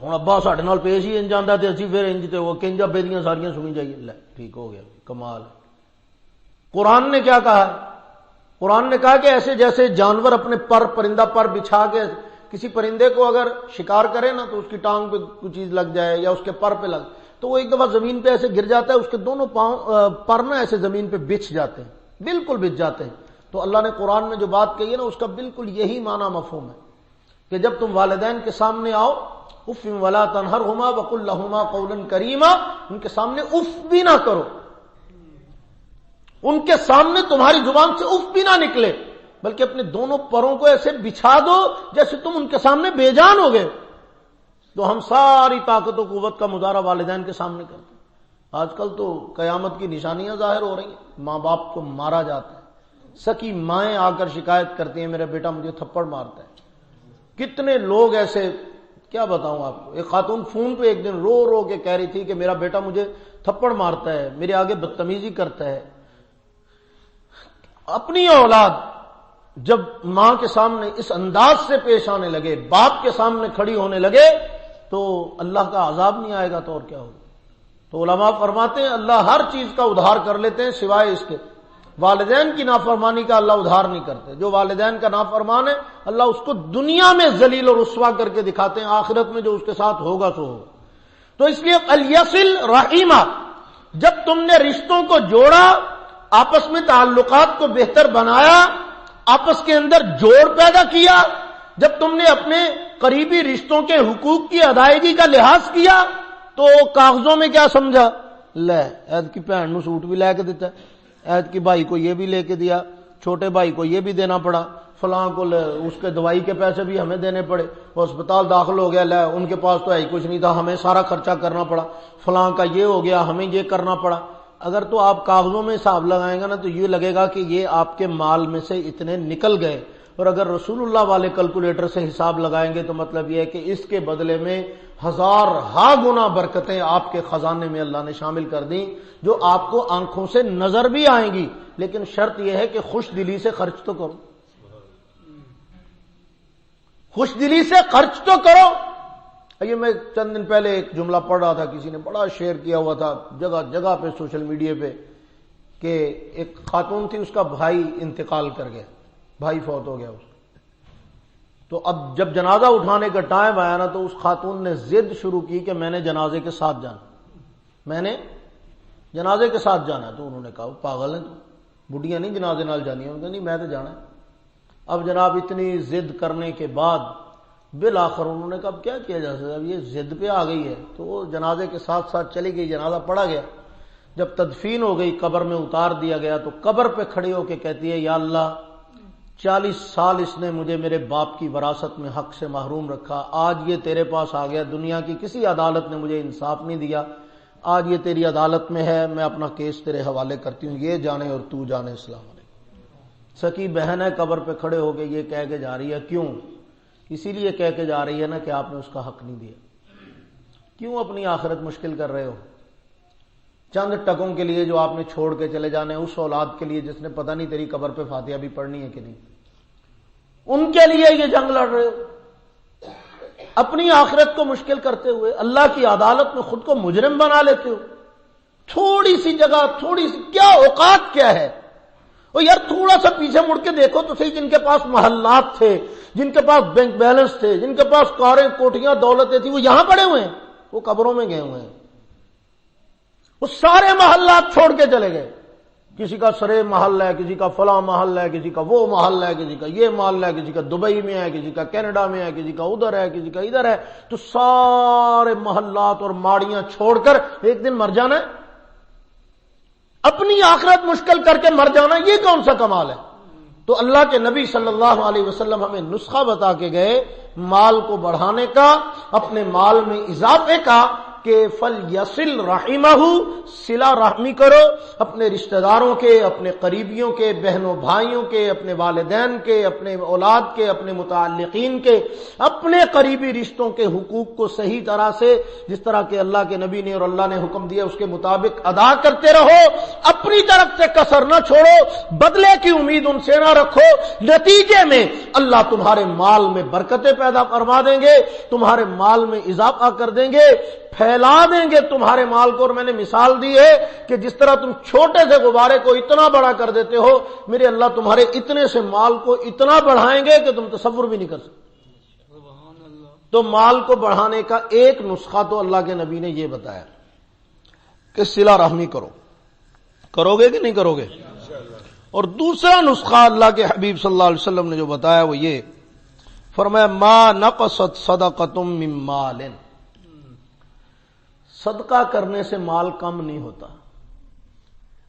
ہوں ابا ساڈے نال پیش ہی انج آندا تے اسی پھر انج تے وہ کنج ابے دیاں ساریاں سنی جائیے, لے ٹھیک ہو گیا, کمال. قرآن نے کیا کہا ہے؟ قرآن نے کہا کہ ایسے جیسے جانور اپنے پرندہ پر بچھا کے کسی پرندے کو اگر شکار کرے نا تو اس کی ٹانگ پہ کوئی چیز لگ جائے یا اس کے پر پہ لگ, تو وہ ایک دفعہ زمین پہ ایسے گر جاتا ہے, اس کے دونوں پر نا ایسے زمین پہ بچھ جاتے ہیں, بالکل بچھ جاتے ہیں. تو اللہ نے قرآن میں جو بات کہی ہے نا, اس کا بالکل یہی معنی مفہوم ہے کہ جب تم والدین کے سامنے آؤ, اف ولا تنہرہما وقل لہما قولا کریما, ان کے سامنے اف بھی نہ کرو, ان کے سامنے تمہاری زبان سے اف بھی نہ نکلے, بلکہ اپنے دونوں پروں کو ایسے بچھا دو جیسے تم ان کے سامنے بے جان ہو گئے. تو ہم ساری طاقت و قوت کا مظاہرہ والدین کے سامنے کرتے ہیں. آج کل تو قیامت کی نشانیاں ظاہر ہو رہی ہیں, ماں باپ کو مارا جاتا ہے, سکی مائیں آ کر شکایت کرتی ہیں میرا بیٹا مجھے تھپڑ مارتا ہے. کتنے لوگ ایسے, کیا بتاؤں آپ کو. ایک خاتون فون پہ ایک دن رو رو کے کہہ رہی تھی کہ میرا بیٹا مجھے تھپڑ مارتا ہے, میرے آگے بدتمیزی کرتا ہے. اپنی اولاد جب ماں کے سامنے اس انداز سے پیش آنے لگے, باپ کے سامنے کھڑی ہونے لگے, تو اللہ کا عذاب نہیں آئے گا تو اور کیا ہوگا. تو علماء فرماتے ہیں اللہ ہر چیز کا ادھار کر لیتے ہیں سوائے اس کے, والدین کی نافرمانی کا اللہ ادھار نہیں کرتے. جو والدین کا نافرمان ہے اللہ اس کو دنیا میں ذلیل اور رسوا کر کے دکھاتے ہیں, آخرت میں جو اس کے ساتھ ہوگا سو ہوگا. تو اس لیے الیصل رحیمہ, جب تم نے رشتوں کو جوڑا, آپس میں تعلقات کو بہتر بنایا, آپس کے اندر جوڑ پیدا کیا, جب تم نے اپنے قریبی رشتوں کے حقوق کی ادائیگی کا لحاظ کیا, تو کاغذوں میں کیا سمجھا, لے عید کی بہن نو سوٹ بھی لے کے دیتا ہے, عید کی بھائی کو یہ بھی لے کے دیا, چھوٹے بھائی کو یہ بھی دینا پڑا, فلاں کو اس کے دوائی کے پیسے بھی ہمیں دینے پڑے, وہ اسپتال داخل ہو گیا, لے ان کے پاس تو ہی کچھ نہیں تھا, ہمیں سارا خرچہ کرنا پڑا, فلاں کا یہ ہو گیا, ہمیں یہ کرنا پڑا. اگر تو آپ کاغذوں میں حساب لگائیں گا نا تو یہ لگے گا کہ یہ آپ کے مال میں سے اتنے نکل گئے, اور اگر رسول اللہ والے کیلکولیٹر سے حساب لگائیں گے تو مطلب یہ ہے کہ اس کے بدلے میں 1000 گنا برکتیں آپ کے خزانے میں اللہ نے شامل کر دیں, جو آپ کو آنکھوں سے نظر بھی آئیں گی, لیکن شرط یہ ہے کہ خوش دلی سے خرچ تو کرو, خوش دلی سے خرچ تو کرو. یہ میں چند دن پہلے ایک جملہ پڑھ رہا تھا, کسی نے بڑا شیئر کیا ہوا تھا جگہ جگہ پہ سوشل میڈیا پہ, کہ ایک خاتون تھی, اس کا بھائی انتقال کر گیا, بھائی فوت ہو گیا اس کا. تو اب جب جنازہ اٹھانے کا ٹائم آیا نا تو اس خاتون نے ضد شروع کی کہ میں نے جنازے کے ساتھ جانا, میں نے جنازے کے ساتھ جانا. تو انہوں نے کہا پاگل ہیں تو, بڈیاں نہیں جنازے نال جانی, انہوں نے کہا نہیں میں تو جانا ہے. اب جناب اتنی ضد کرنے کے بعد بالآخر انہوں نے کہا اب کیا کیا جا سکتا, اب یہ ضد پہ آ گئی ہے, تو وہ جنازے کے ساتھ ساتھ چلی گئی, جنازہ پڑھا گیا. جب تدفین ہو گئی, قبر میں اتار دیا گیا, تو قبر پہ کھڑی ہو کے کہتی ہے یا اللہ 40 سال اس نے مجھے میرے باپ کی وراثت میں حق سے محروم رکھا, آج یہ تیرے پاس آ گیا, دنیا کی کسی عدالت نے مجھے انصاف نہیں دیا, آج یہ تیری عدالت میں ہے، میں اپنا کیس تیرے حوالے کرتی ہوں، یہ جانے اور تو جانے۔ السلام علیکم۔ سکی بہن ہے قبر پہ کھڑے ہو کے یہ کہہ کے جا رہی ہے، کیوں؟ اسی لیے کہہ کے جا رہی ہے نا کہ آپ نے اس کا حق نہیں دیا۔ کیوں اپنی آخرت مشکل کر رہے ہو؟ چند ٹکوں کے لیے جو آپ نے چھوڑ کے چلے جانے، اس اولاد کے لیے جس نے پتہ نہیں تیری قبر پہ فاتحہ بھی پڑھنی ہے کہ نہیں، ان کے لیے یہ جنگ لڑ رہے ہو۔ اپنی آخرت کو مشکل کرتے ہوئے اللہ کی عدالت میں خود کو مجرم بنا لیتے ہو۔ تھوڑی سی جگہ، تھوڑی سی کیا اوقات کیا ہے؟ اور یار تھوڑا سا پیچھے مڑ کے دیکھو تو صحیح، جن کے پاس محلات تھے، جن کے پاس بینک بیلنس تھے، جن کے پاس کاریں، کوٹیاں، دولتیں تھیں، وہ یہاں پڑے ہوئے ہیں، وہ قبروں میں گئے ہوئے ہیں۔ وہ سارے محلات چھوڑ کے چلے گئے، کسی کا سرے محل ہے، کسی کا فلاں محل ہے، کسی کا وہ محل ہے، کسی کا یہ محل ہے، کسی کا دبئی میں ہے، کسی کا کینیڈا میں ہے، کسی کا ادھر ہے، کسی کا ادھر ہے۔ تو سارے محلات اور ماڑیاں چھوڑ کر ایک دن مر جانا ہے، اپنی آخرت مشکل کر کے مر جانا، یہ کون سا کمال ہے؟ تو اللہ کے نبی صلی اللہ علیہ وسلم ہمیں نسخہ بتا کے گئے مال کو بڑھانے کا، اپنے مال میں اضافے کا، کہ فَلْيَصِلْ رَحِمَهُ، صلہ رحمی کرو اپنے رشتہ داروں کے، اپنے قریبیوں کے، بہنوں بھائیوں کے، اپنے والدین کے، اپنے اولاد کے، اپنے متعلقین کے، اپنے قریبی رشتوں کے حقوق کو صحیح طرح سے، جس طرح کہ اللہ کے نبی نے اور اللہ نے حکم دیا اس کے مطابق ادا کرتے رہو۔ اپنی طرف سے کسر نہ چھوڑو، بدلے کی امید ان سے نہ رکھو۔ نتیجے میں اللہ تمہارے مال میں برکتیں پیدا فرما دیں گے، تمہارے مال میں اضافہ کر دیں گے، پھیلا دیں گے تمہارے مال کو۔ اور میں نے مثال دی ہے کہ جس طرح تم چھوٹے سے غبارے کو اتنا بڑا کر دیتے ہو، میرے اللہ تمہارے اتنے سے مال کو اتنا بڑھائیں گے کہ تم تصور بھی نہیں کر سکتے۔ تو مال کو بڑھانے کا ایک نسخہ تو اللہ کے نبی نے یہ بتایا کہ صلہ رحمی کرو۔ کرو گے کہ نہیں کرو گے؟ اور دوسرا نسخہ اللہ کے حبیب صلی اللہ علیہ وسلم نے جو بتایا وہ یہ فرمایا، ما نقصت صدقۃ من مال، صدقہ کرنے سے مال کم نہیں ہوتا۔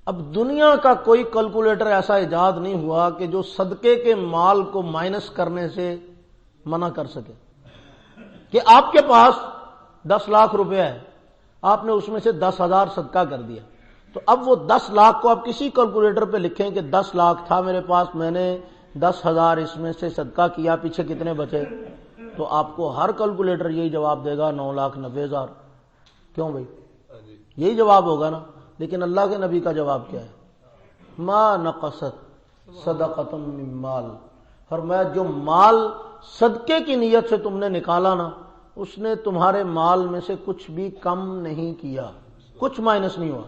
اب دنیا کا کوئی کیلکولیٹر ایسا ایجاد نہیں ہوا کہ جو صدقے کے مال کو مائنس کرنے سے منع کر سکے، کہ آپ کے پاس 10 لاکھ روپے ہے، آپ نے اس میں سے 10,000 صدقہ کر دیا، تو اب وہ 10 لاکھ کو آپ کسی کیلکولیٹر پہ لکھیں کہ 10 لاکھ تھا میرے پاس، میں نے 10,000 اس میں سے صدقہ کیا، پیچھے کتنے بچے؟ تو آپ کو ہر کیلکولیٹر یہی جواب دے گا 9,90,000۔ کیوں بھائی؟ یہی جواب ہوگا نا۔ لیکن اللہ کے نبی کا جواب کیا ہے؟ ما نقصت صدقۃ من مال، فرمایا جو مال صدقے کی نیت سے تم نے نکالا نا، اس نے تمہارے مال میں سے کچھ بھی کم نہیں کیا، کچھ مائنس نہیں ہوا۔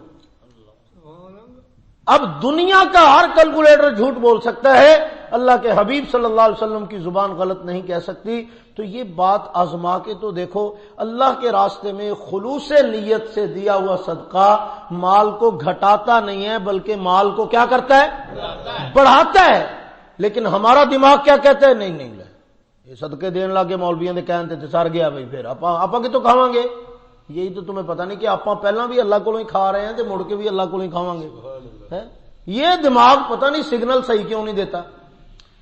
اب دنیا کا ہر کیلکولیٹر جھوٹ بول سکتا ہے، اللہ کے حبیب صلی اللہ علیہ وسلم کی زبان غلط نہیں کہہ سکتی۔ تو یہ بات آزما کے تو دیکھو، اللہ کے راستے میں خلوص نیت سے دیا ہوا صدقہ مال کو گھٹاتا نہیں ہے، بلکہ مال کو کیا کرتا ہے؟ بڑھاتا ہے۔ لیکن ہمارا دماغ کیا کہتا ہے؟ نہیں نہیں، یہ صدقے دین لگے مولویاں دے کہتے تھے سر گیا بھائی، پھر آپ کی تو کھاواں گے۔ یہی تو تمہیں پتہ نہیں کہ آپ پہلا بھی اللہ کو ہی کھا رہے ہیں تو مڑ کے بھی اللہ کو ہی کھاواں گے۔ یہ دماغ پتہ نہیں سگنل صحیح کیوں نہیں دیتا،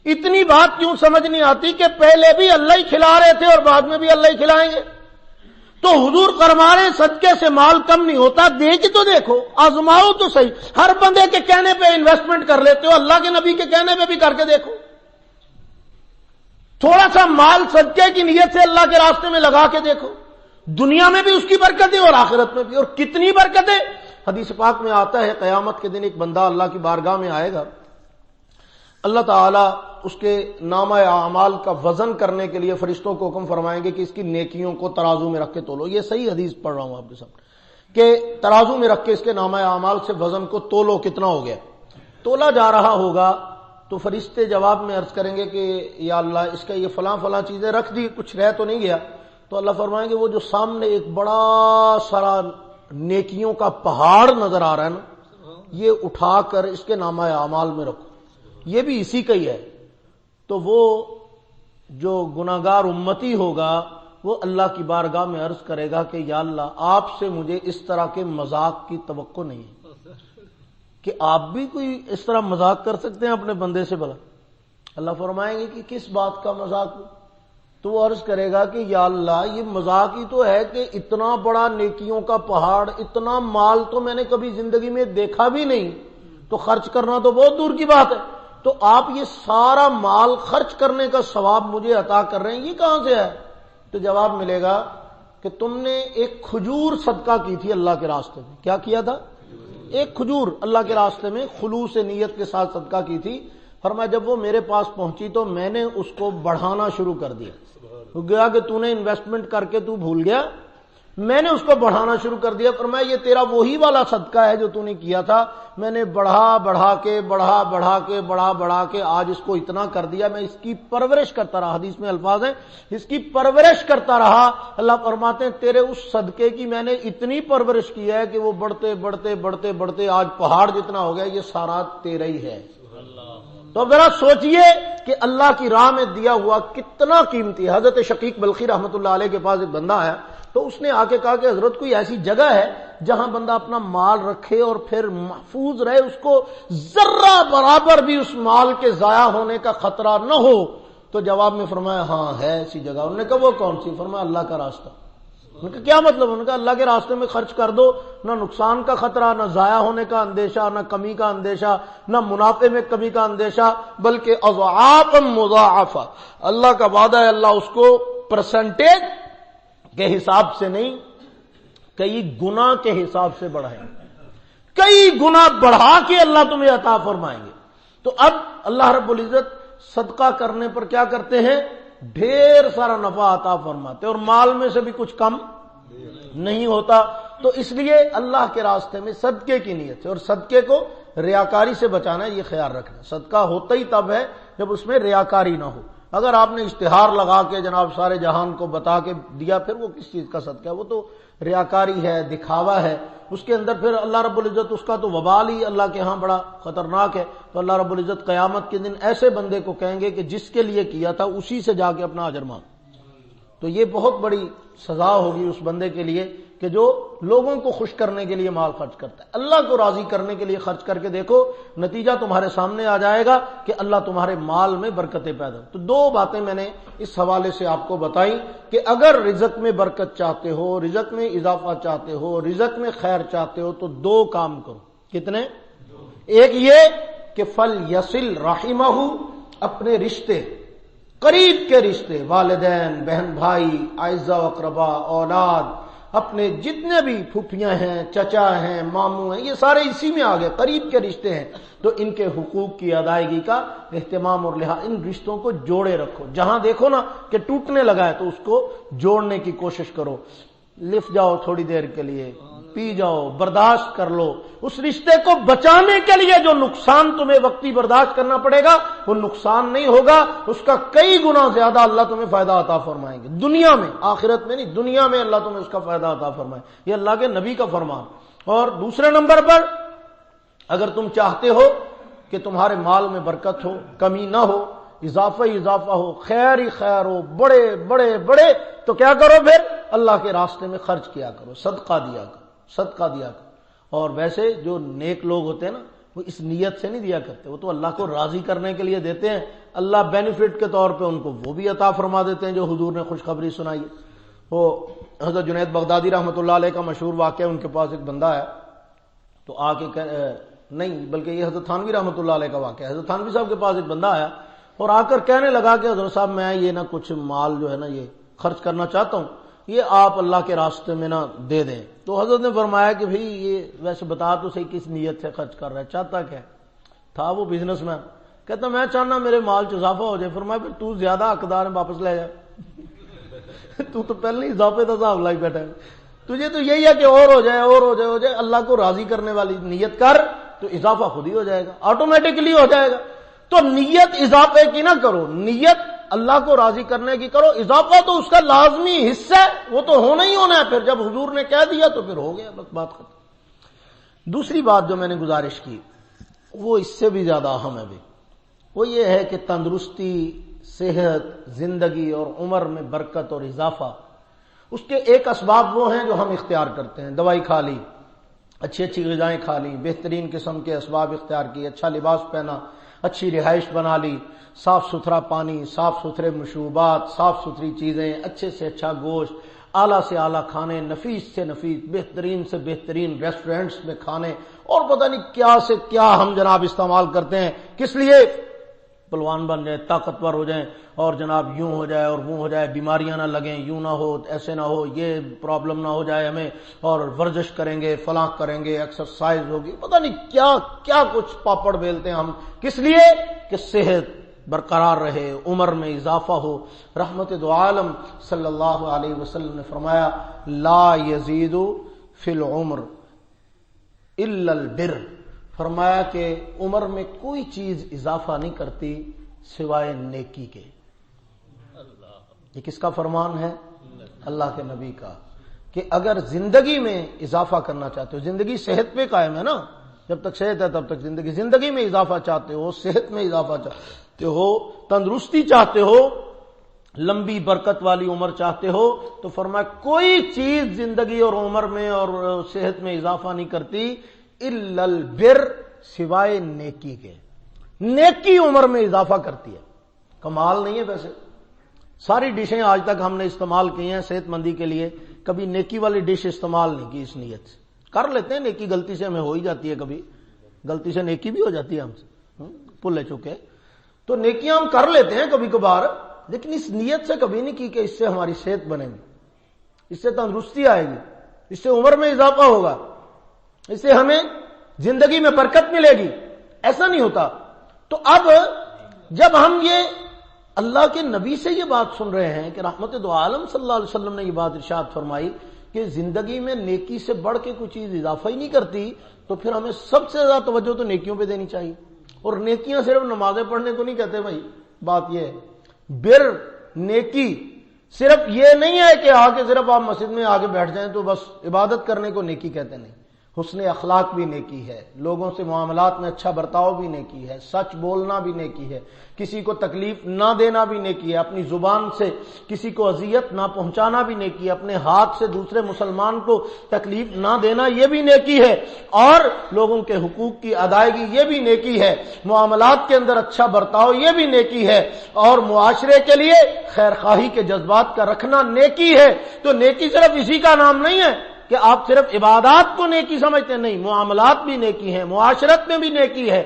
اتنی بات کیوں سمجھ نہیں آتی کہ پہلے بھی اللہ ہی کھلا رہے تھے اور بعد میں بھی اللہ ہی کھلائیں گے۔ تو حضور فرما رہے صدقے سے مال کم نہیں ہوتا، دیکھ تو دیکھو، آزماؤ تو صحیح۔ ہر بندے کے کہنے پہ انویسٹمنٹ کر لیتے ہو، اللہ کے نبی کے کہنے پہ بھی کر کے دیکھو۔ تھوڑا سا مال صدقے کی نیت سے اللہ کے راستے میں لگا کے دیکھو، دنیا میں بھی اس کی برکتیں اور آخرت میں بھی، اور کتنی برکتیں۔ حدیث پاک میں آتا ہے قیامت کے دن ایک بندہ اللہ کی بارگاہ میں آئے گا، اللہ تعالیٰ اس کے نامہ اعمال کا وزن کرنے کے لیے فرشتوں کو حکم فرمائیں گے کہ اس کی نیکیوں کو ترازو میں رکھ کے تولو۔ یہ صحیح حدیث پڑھ رہا ہوں آپ کے سامنے کہ ترازو میں رکھ کے اس کے نامہ اعمال سے وزن کو تولو، کتنا ہو گیا؟ تولا جا رہا ہوگا تو فرشتے جواب میں عرض کریں گے کہ یا اللہ اس کا یہ فلاں فلاں چیزیں رکھ دی، کچھ رہ تو نہیں گیا؟ تو اللہ فرمائیں گے وہ جو سامنے ایک بڑا سارا نیکیوں کا پہاڑ نظر آ رہا ہے نا، یہ اٹھا کر اس کے نامہ اعمال میں رکھو، یہ بھی اسی کا ہی ہے۔ تو وہ جو گناہگار امتی ہوگا وہ اللہ کی بارگاہ میں عرض کرے گا کہ یا اللہ آپ سے مجھے اس طرح کے مذاق کی توقع نہیں ہے کہ آپ بھی کوئی اس طرح مذاق کر سکتے ہیں اپنے بندے سے۔ بھلا اللہ فرمائیں گے کہ کس بات کا مذاق ہو؟ تو وہ عرض کرے گا کہ یا اللہ یہ مذاق ہی تو ہے کہ اتنا بڑا نیکیوں کا پہاڑ، اتنا مال تو میں نے کبھی زندگی میں دیکھا بھی نہیں، تو خرچ کرنا تو بہت دور کی بات ہے، تو آپ یہ سارا مال خرچ کرنے کا ثواب مجھے عطا کر رہے ہیں، یہ کہاں سے ہے؟ تو جواب ملے گا کہ تم نے ایک کھجور صدقہ کی تھی اللہ کے راستے میں۔ کیا کیا تھا؟ ایک کھجور اللہ کے راستے میں خلوص نیت کے ساتھ صدقہ کی تھی۔ فرمایا جب وہ میرے پاس پہنچی تو میں نے اس کو بڑھانا شروع کر دیا، گیا کہ تو نے انویسٹمنٹ کر کے تو بھول گیا، میں نے اس کو بڑھانا شروع کر دیا۔ فرمایا یہ تیرا وہی والا صدقہ ہے جو تو نے کیا تھا، میں نے بڑھا کے آج اس کو اتنا کر دیا، میں اس کی پرورش کرتا رہا، حدیث میں الفاظ ہیں اس کی پرورش کرتا رہا۔ اللہ فرماتے ہیں تیرے اس صدقے کی میں نے اتنی پرورش کی ہے کہ وہ بڑھتے آج پہاڑ جتنا ہو گیا، یہ سارا تیرا ہی ہے۔ تو ذرا سوچئے کہ اللہ کی راہ میں دیا ہوا کتنا قیمتی ہے۔ حضرت شقیق بلخی رحمۃ اللہ علیہ کے پاس ایک بندہ آیا تو اس نے آ کے کہا کہ حضرت کوئی ایسی جگہ ہے جہاں بندہ اپنا مال رکھے اور پھر محفوظ رہے، اس کو ذرہ برابر بھی اس مال کے ضائع ہونے کا خطرہ نہ ہو؟ تو جواب میں فرمایا ہاں ہے ایسی جگہ۔ انہوں نے کہا وہ کون سی؟ فرمایا اللہ کا راستہ۔ انہوں نے کہا کیا مطلب؟ انہوں نے کہا اللہ کے راستے میں خرچ کر دو، نہ نقصان کا خطرہ، نہ ضائع ہونے کا اندیشہ، نہ کمی کا اندیشہ، نہ منافع میں کمی کا اندیشہ، بلکہ اضعاف مضاعفہ۔ اللہ کا وعدہ ہے، اللہ اس کو پرسنٹیج کے حساب سے نہیں، کئی گنا کے حساب سے بڑھائیں گے، کئی گنا بڑھا کے اللہ تمہیں عطا فرمائیں گے۔ تو اب اللہ رب العزت صدقہ کرنے پر کیا کرتے ہیں؟ ڈھیر سارا نفع عطا فرماتے، اور مال میں سے بھی کچھ کم نہیں ہوتا۔ تو اس لیے اللہ کے راستے میں صدقے کی نیت سے، اور صدقے کو ریاکاری سے بچانا ہے، یہ خیال رکھنا۔ صدقہ ہوتا ہی تب ہے جب اس میں ریاکاری نہ ہو۔ اگر آپ نے اشتہار لگا کے جناب سارے جہان کو بتا کے دیا، پھر وہ کس چیز کا صدقہ ہے؟ وہ تو ریاکاری ہے، دکھاوا ہے، اس کے اندر پھر اللہ رب العزت اس کا تو وبال ہی اللہ کے ہاں بڑا خطرناک ہے۔ تو اللہ رب العزت قیامت کے دن ایسے بندے کو کہیں گے کہ جس کے لیے کیا تھا اسی سے جا کے اپنا اجر مانگ۔ تو یہ بہت بڑی سزا ہوگی اس بندے کے لیے کہ جو لوگوں کو خوش کرنے کے لیے مال خرچ کرتا ہے۔ اللہ کو راضی کرنے کے لیے خرچ کر کے دیکھو، نتیجہ تمہارے سامنے آ جائے گا کہ اللہ تمہارے مال میں برکتیں پیدا۔ تو دو باتیں میں نے اس حوالے سے آپ کو بتائی کہ اگر رزق میں برکت چاہتے ہو، رزق میں اضافہ چاہتے ہو، رزق میں خیر چاہتے ہو تو دو کام کرو۔ کتنے؟ ایک یہ کہ فل یصل رحمہ، اپنے رشتے، قریب کے رشتے، والدین، بہن بھائی، اعزاء و اقربا، اولاد، اپنے جتنے بھی پھوپھیاں ہیں، چچا ہیں، ماموں ہیں، یہ سارے اسی میں آ گئے، قریب کے رشتے ہیں۔ تو ان کے حقوق کی ادائیگی کا اہتمام اور لحاظ، ان رشتوں کو جوڑے رکھو۔ جہاں دیکھو نا کہ ٹوٹنے لگا ہے تو اس کو جوڑنے کی کوشش کرو۔ لفٹ جاؤ تھوڑی دیر کے لیے، پی جاؤ، برداشت کر لو۔ اس رشتے کو بچانے کے لیے جو نقصان تمہیں وقتی برداشت کرنا پڑے گا وہ نقصان نہیں ہوگا، اس کا کئی گنا زیادہ اللہ تمہیں فائدہ عطا فرمائیں گے، دنیا میں، آخرت میں نہیں، دنیا میں اللہ تمہیں اس کا فائدہ عطا فرمائے۔ یہ اللہ کے نبی کا فرمان۔ اور دوسرے نمبر پر، اگر تم چاہتے ہو کہ تمہارے مال میں برکت ہو، کمی نہ ہو، اضافہ ہی اضافہ ہو، خیر ہی خیر ہو، بڑے بڑے بڑے، تو کیا کرو پھر؟ اللہ کے راستے میں خرچ کیا کرو، صدقہ دیا کرو، صدقہ دیا کرو۔ اور ویسے جو نیک لوگ ہوتے ہیں نا، وہ اس نیت سے نہیں دیا کرتے، وہ تو اللہ کو راضی کرنے کے لیے دیتے ہیں، اللہ بینیفٹ کے طور پہ ان کو وہ بھی عطا فرما دیتے ہیں جو حضور نے خوشخبری سنائی ہے۔ وہ حضرت جنید بغدادی رحمۃ اللہ علیہ کا مشہور واقعہ، ان کے پاس ایک بندہ ہے تو آ کے نہیں بلکہ یہ حضرت تھانوی رحمۃ اللہ علیہ کا واقعہ ہے۔ حضرت تھانوی صاحب کے پاس ایک بندہ آیا اور آ کر کہنے لگا کہ حضرت صاحب میں یہ نا کچھ مال جو ہے نا یہ خرچ کرنا چاہتا ہوں، یہ آپ اللہ کے راستے میں نہ دے دیں۔ تو حضرت نے فرمایا کہ بھئی یہ ویسے بتا تو صحیح کس نیت سے خرچ کر رہا ہے، چاہتا کیا؟ تھا وہ بزنس مین، کہتا میں چاہنا میرے مال چ اضافہ ہو جائے۔ فرمایا پھر تو زیادہ حقدار ہے، واپس لے جائے، تو پہلے ہی اضافے کا حساب لائی بیٹھا ہے، تجھے تو یہی ہے کہ اور ہو جائے اور ہو جائے ہو جائے۔ اللہ کو راضی کرنے والی نیت کر تو اضافہ خود ہی ہو جائے گا، آٹومیٹکلی ہو جائے گا۔ تو نیت اضافے کی نہ کرو، نیت اللہ کو راضی کرنے کی کرو، اضافہ تو اس کا لازمی حصہ ہے، وہ تو ہونا ہی ہونا ہے، پھر جب حضور نے کہہ دیا تو پھر ہو گیا، بس بات ختم۔ دوسری بات جو میں نے گزارش کی وہ اس سے بھی زیادہ اہم ہے، وہ یہ ہے کہ تندرستی، صحت، زندگی اور عمر میں برکت اور اضافہ، اس کے ایک اسباب وہ ہیں جو ہم اختیار کرتے ہیں۔ دوائی کھا لی، اچھی اچھی غذائیں کھا لی، بہترین قسم کے اسباب اختیار کیے، اچھا لباس پہنا، اچھی رہائش بنا لی، صاف ستھرا پانی، صاف ستھرے مشروبات، صاف ستھری چیزیں، اچھے سے اچھا گوشت، اعلیٰ سے اعلیٰ کھانے، نفیس سے نفیس، بہترین سے بہترین ریسٹورینٹس میں کھانے، اور پتہ نہیں کیا سے کیا ہم جناب استعمال کرتے ہیں، کس لیے؟ پلوان بن جائیں، طاقتور ہو جائیں، اور جناب یوں ہو جائے اور وہ ہو جائے، بیماریاں نہ لگیں، یوں نہ ہو، ایسے نہ ہو، یہ پرابلم نہ ہو جائے ہمیں، اور ورزش کریں گے، فلاں کریں گے، ایکسرسائز ہوگی، پتہ نہیں کیا کیا کچھ پاپڑ بیلتے ہیں ہم، کس لیے؟ کہ صحت برقرار رہے، عمر میں اضافہ ہو۔ رحمت دو عالم صلی اللہ علیہ وسلم نے فرمایا لا یزید فی العمر الا البر، فرمایا کہ عمر میں کوئی چیز اضافہ نہیں کرتی سوائے نیکی کے۔ یہ کس کا فرمان ہے؟ اللہ کے نبی کا، کہ اگر زندگی میں اضافہ کرنا چاہتے ہو، زندگی صحت پہ قائم ہے نا، جب تک صحت ہے تب تک زندگی میں اضافہ چاہتے ہو، صحت میں اضافہ چاہتے ہو، تندرستی چاہتے ہو، لمبی برکت والی عمر چاہتے ہو، تو فرمایا کوئی چیز زندگی اور عمر میں اور صحت میں اضافہ نہیں کرتی الا البر، سوائے نیکی کے۔ نیکی عمر میں اضافہ کرتی ہے۔ کمال نہیں ہے ویسے، ساری ڈشیں آج تک ہم نے استعمال کی ہیں صحت مندی کے لیے، کبھی نیکی والی ڈش استعمال نہیں کی اس نیت سے۔ کر لیتے ہیں نیکی، غلطی سے ہمیں ہو ہی جاتی ہے، کبھی غلطی سے نیکی بھی ہو جاتی ہے ہم سے، بھولے چکے، تو نیکیاں ہم کر لیتے ہیں کبھی کبھار، لیکن اس نیت سے کبھی نہیں کی کہ اس سے ہماری صحت بنے گی، اس سے تندرستی آئے گی، اس سے عمر میں اضافہ ہوگا، اس سے ہمیں زندگی میں برکت ملے گی، ایسا نہیں ہوتا۔ تو اب جب ہم یہ اللہ کے نبی سے یہ بات سن رہے ہیں کہ رحمت دو عالم صلی اللہ علیہ وسلم نے یہ بات ارشاد فرمائی کہ زندگی میں نیکی سے بڑھ کے کوئی چیز اضافہ ہی نہیں کرتی، تو پھر ہمیں سب سے زیادہ توجہ تو نیکیوں پہ دینی چاہیے۔ اور نیکیاں صرف نمازیں پڑھنے کو نہیں کہتے بھائی، بات یہ ہے بر، نیکی صرف یہ نہیں ہے کہ آ کے صرف آپ مسجد میں آگے بیٹھ جائیں تو بس عبادت کرنے کو نیکی کہتے نہیں۔ حسن اخلاق بھی نیکی ہے، لوگوں سے معاملات میں اچھا برتاؤ بھی نیکی ہے، سچ بولنا بھی نیکی ہے، کسی کو تکلیف نہ دینا بھی نیکی ہے، اپنی زبان سے کسی کو اذیت نہ پہنچانا بھی نیکی ہے، اپنے ہاتھ سے دوسرے مسلمان کو تکلیف نہ دینا یہ بھی نیکی ہے، اور لوگوں کے حقوق کی ادائیگی یہ بھی نیکی ہے، معاملات کے اندر اچھا برتاؤ یہ بھی نیکی ہے، اور معاشرے کے لیے خیر خواہی کے جذبات کا رکھنا نیکی ہے۔ تو نیکی صرف اسی کا نام نہیں ہے کہ آپ صرف عبادات کو نیکی سمجھتے، نہیں، معاملات بھی نیکی ہیں، معاشرت میں بھی نیکی ہے،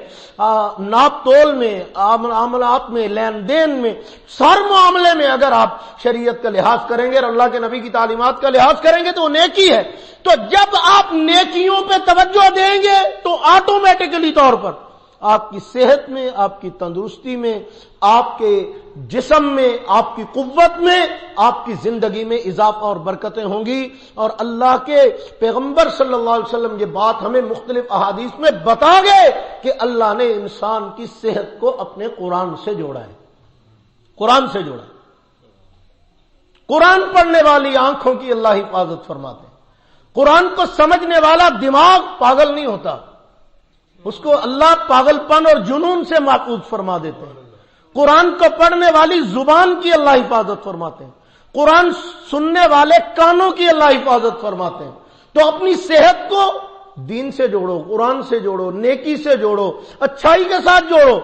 ناپ تول میں، معاملات میں، لین دین میں، ہر معاملے میں اگر آپ شریعت کا لحاظ کریں گے اور اللہ کے نبی کی تعلیمات کا لحاظ کریں گے تو وہ نیکی ہے۔ تو جب آپ نیکیوں پہ توجہ دیں گے تو آٹومیٹکلی طور پر آپ کی صحت میں، آپ کی تندرستی میں، آپ کے جسم میں، آپ کی قوت میں، آپ کی زندگی میں اضافہ اور برکتیں ہوں گی۔ اور اللہ کے پیغمبر صلی اللہ علیہ وسلم یہ بات ہمیں مختلف احادیث میں بتا گئے کہ اللہ نے انسان کی صحت کو اپنے قرآن سے جوڑا ہے، قرآن سے جوڑا ہے۔ قرآن پڑھنے والی آنکھوں کی اللہ حفاظت فرماتے ہیں، قرآن کو سمجھنے والا دماغ پاگل نہیں ہوتا، اس کو اللہ پاگل پن اور جنون سے محفوظ فرما دیتے ہیں۔ قرآن کو پڑھنے والی زبان کی اللہ حفاظت فرماتے ہیں، قرآن سننے والے کانوں کی اللہ حفاظت فرماتے ہیں۔ تو اپنی صحت کو دین سے جوڑو، قرآن سے جوڑو، نیکی سے جوڑو، اچھائی کے ساتھ جوڑو،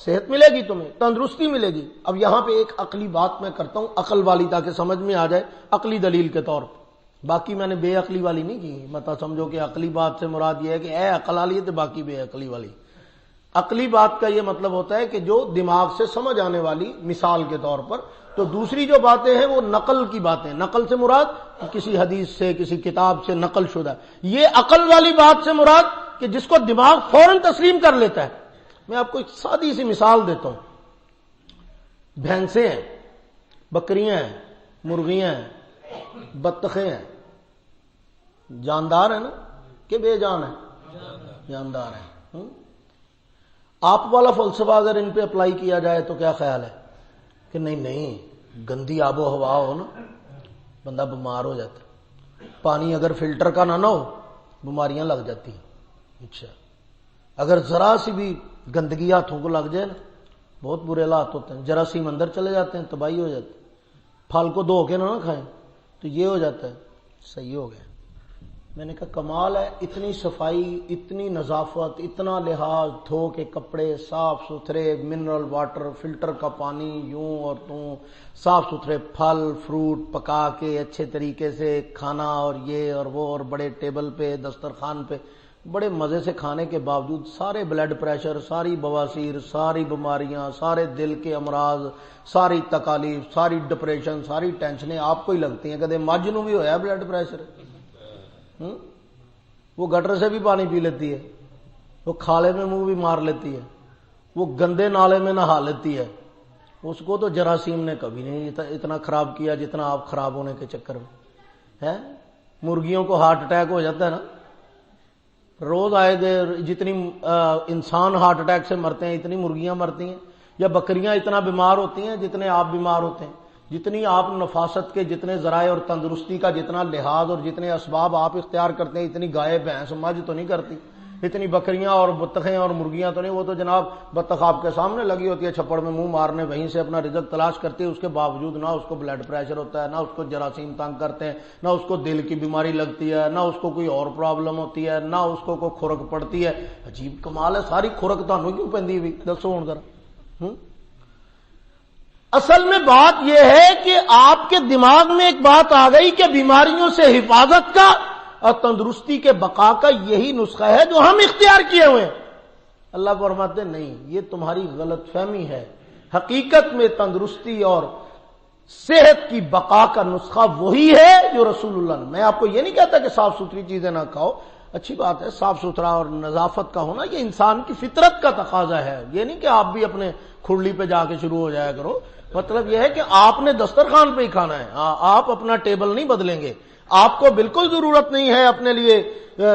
صحت ملے گی، تمہیں تندرستی ملے گی۔ اب یہاں پہ ایک عقلی بات میں کرتا ہوں، عقل والی، تاکہ سمجھ میں آ جائے، عقلی دلیل کے طور پر، باقی میں نے بے عقلی والی نہیں کی، مت سمجھو کہ عقلی بات سے مراد یہ ہے کہ اے عقل والی ہے تو باقی بے عقلی والی۔ عقلی بات کا یہ مطلب ہوتا ہے کہ جو دماغ سے سمجھ آنے والی، مثال کے طور پر۔ تو دوسری جو باتیں ہیں وہ نقل کی باتیں، نقل سے مراد کسی حدیث سے، کسی کتاب سے نقل شدہ۔ یہ عقل والی بات سے مراد کہ جس کو دماغ فوراً تسلیم کر لیتا ہے۔ میں آپ کو ایک سادی سی مثال دیتا ہوں۔ بھینسیں ہیں، بکریاں ہیں، مرغیاں ہیں، بطخیں ہیں، جاندار ہیں نا کہ بے جان ہیں؟ جاندار ہیں۔ آپ والا فلسفہ اگر ان پہ اپلائی کیا جائے تو کیا خیال ہے کہ نہیں گندی آب و ہوا ہو نا بندہ بیمار ہو جاتا ہے، پانی اگر فلٹر کا نہ ہو بیماریاں لگ جاتی ہیں۔ اچھا، اگر ذرا سی بھی گندگی ہاتھوں کو لگ جائے نا بہت برے حالات ہوتے ہیں، جراثیم اندر چلے جاتے ہیں، تباہی ہو جاتی ہے۔ پھل کو دھو کے نہ کھائیں تو یہ ہو جاتا ہے، صحیح ہو گیا۔ میں نے کہا کمال ہے، اتنی صفائی، اتنی نظافت، اتنا لحاظ، دھو کے کپڑے صاف ستھرے، منرل واٹر، فلٹر کا پانی، یوں اور توں، صاف ستھرے پھل فروٹ پکا کے اچھے طریقے سے کھانا، اور یہ اور وہ، اور بڑے ٹیبل پہ دسترخوان پہ بڑے مزے سے کھانے کے باوجود سارے بلڈ پریشر، ساری بواسیر، ساری بیماریاں، سارے دل کے امراض، ساری تکالیف، ساری ڈپریشن، ساری ٹینشنیں آپ کو ہی لگتی ہیں. کدے مجھ نو بھی ہویا بلڈ پریشر؟ وہ گٹر سے بھی پانی پی لیتی ہے، وہ کھالے میں منہ بھی مار لیتی ہے، وہ گندے نالے میں نہا لیتی ہے. اس کو تو جراثیم نے کبھی نہیں اتنا خراب کیا جتنا آپ خراب ہونے کے چکر میں ہے. مرغیوں کو ہارٹ اٹیک ہو جاتا ہے نا، روز آئے گے جتنی انسان ہارٹ اٹیک سے مرتے ہیں اتنی مرغیاں مرتی ہیں، یا بکریاں اتنا بیمار ہوتی ہیں جتنے آپ بیمار ہوتے ہیں. جتنی آپ نفاست کے جتنے ذرائع اور تندرستی کا جتنا لحاظ اور جتنے اسباب آپ اختیار کرتے ہیں اتنی گائے بھینس مجھ تو نہیں کرتی، اتنی بکریاں اور بطخیں اور مرغیاں تو نہیں. وہ تو جناب بطخ آپ کے سامنے لگی ہوتی ہے چھپڑ میں منہ مارنے، وہیں سے اپنا رزق تلاش کرتی ہے. اس کے باوجود نہ اس کو بلڈ پریشر ہوتا ہے، نہ اس کو جراثیم تنگ کرتے ہیں، نہ اس کو دل کی بیماری لگتی ہے، نہ اس کو کوئی اور پرابلم ہوتی ہے، نہ اس کو کوئی کھرک پڑتی ہے. عجیب کمال ہے، ساری کھرک تانوں کیوں پہندی ہوئی دسو ہوں ذرا. اصل میں بات یہ ہے کہ آپ کے دماغ میں ایک بات آ گئی کہ بیماریوں سے حفاظت کا اور تندرستی کے بقا کا یہی نسخہ ہے جو ہم اختیار کیے ہوئے ہیں. اللہ فرماتے نہیں، یہ تمہاری غلط فہمی ہے. حقیقت میں تندرستی اور صحت کی بقا کا نسخہ وہی ہے جو رسول اللہ نے. میں آپ کو یہ نہیں کہتا کہ صاف ستھری چیزیں نہ کھاؤ، اچھی بات ہے، صاف ستھرا اور نظافت کا ہونا یہ انسان کی فطرت کا تقاضا ہے. یہ نہیں کہ آپ بھی اپنے کھرلی پہ جا کے شروع ہو جایا کرو. مطلب یہ ہے کہ آپ نے دسترخوان پہ ہی کھانا ہے، آپ اپنا ٹیبل نہیں بدلیں گے. آپ کو بالکل ضرورت نہیں ہے اپنے لیے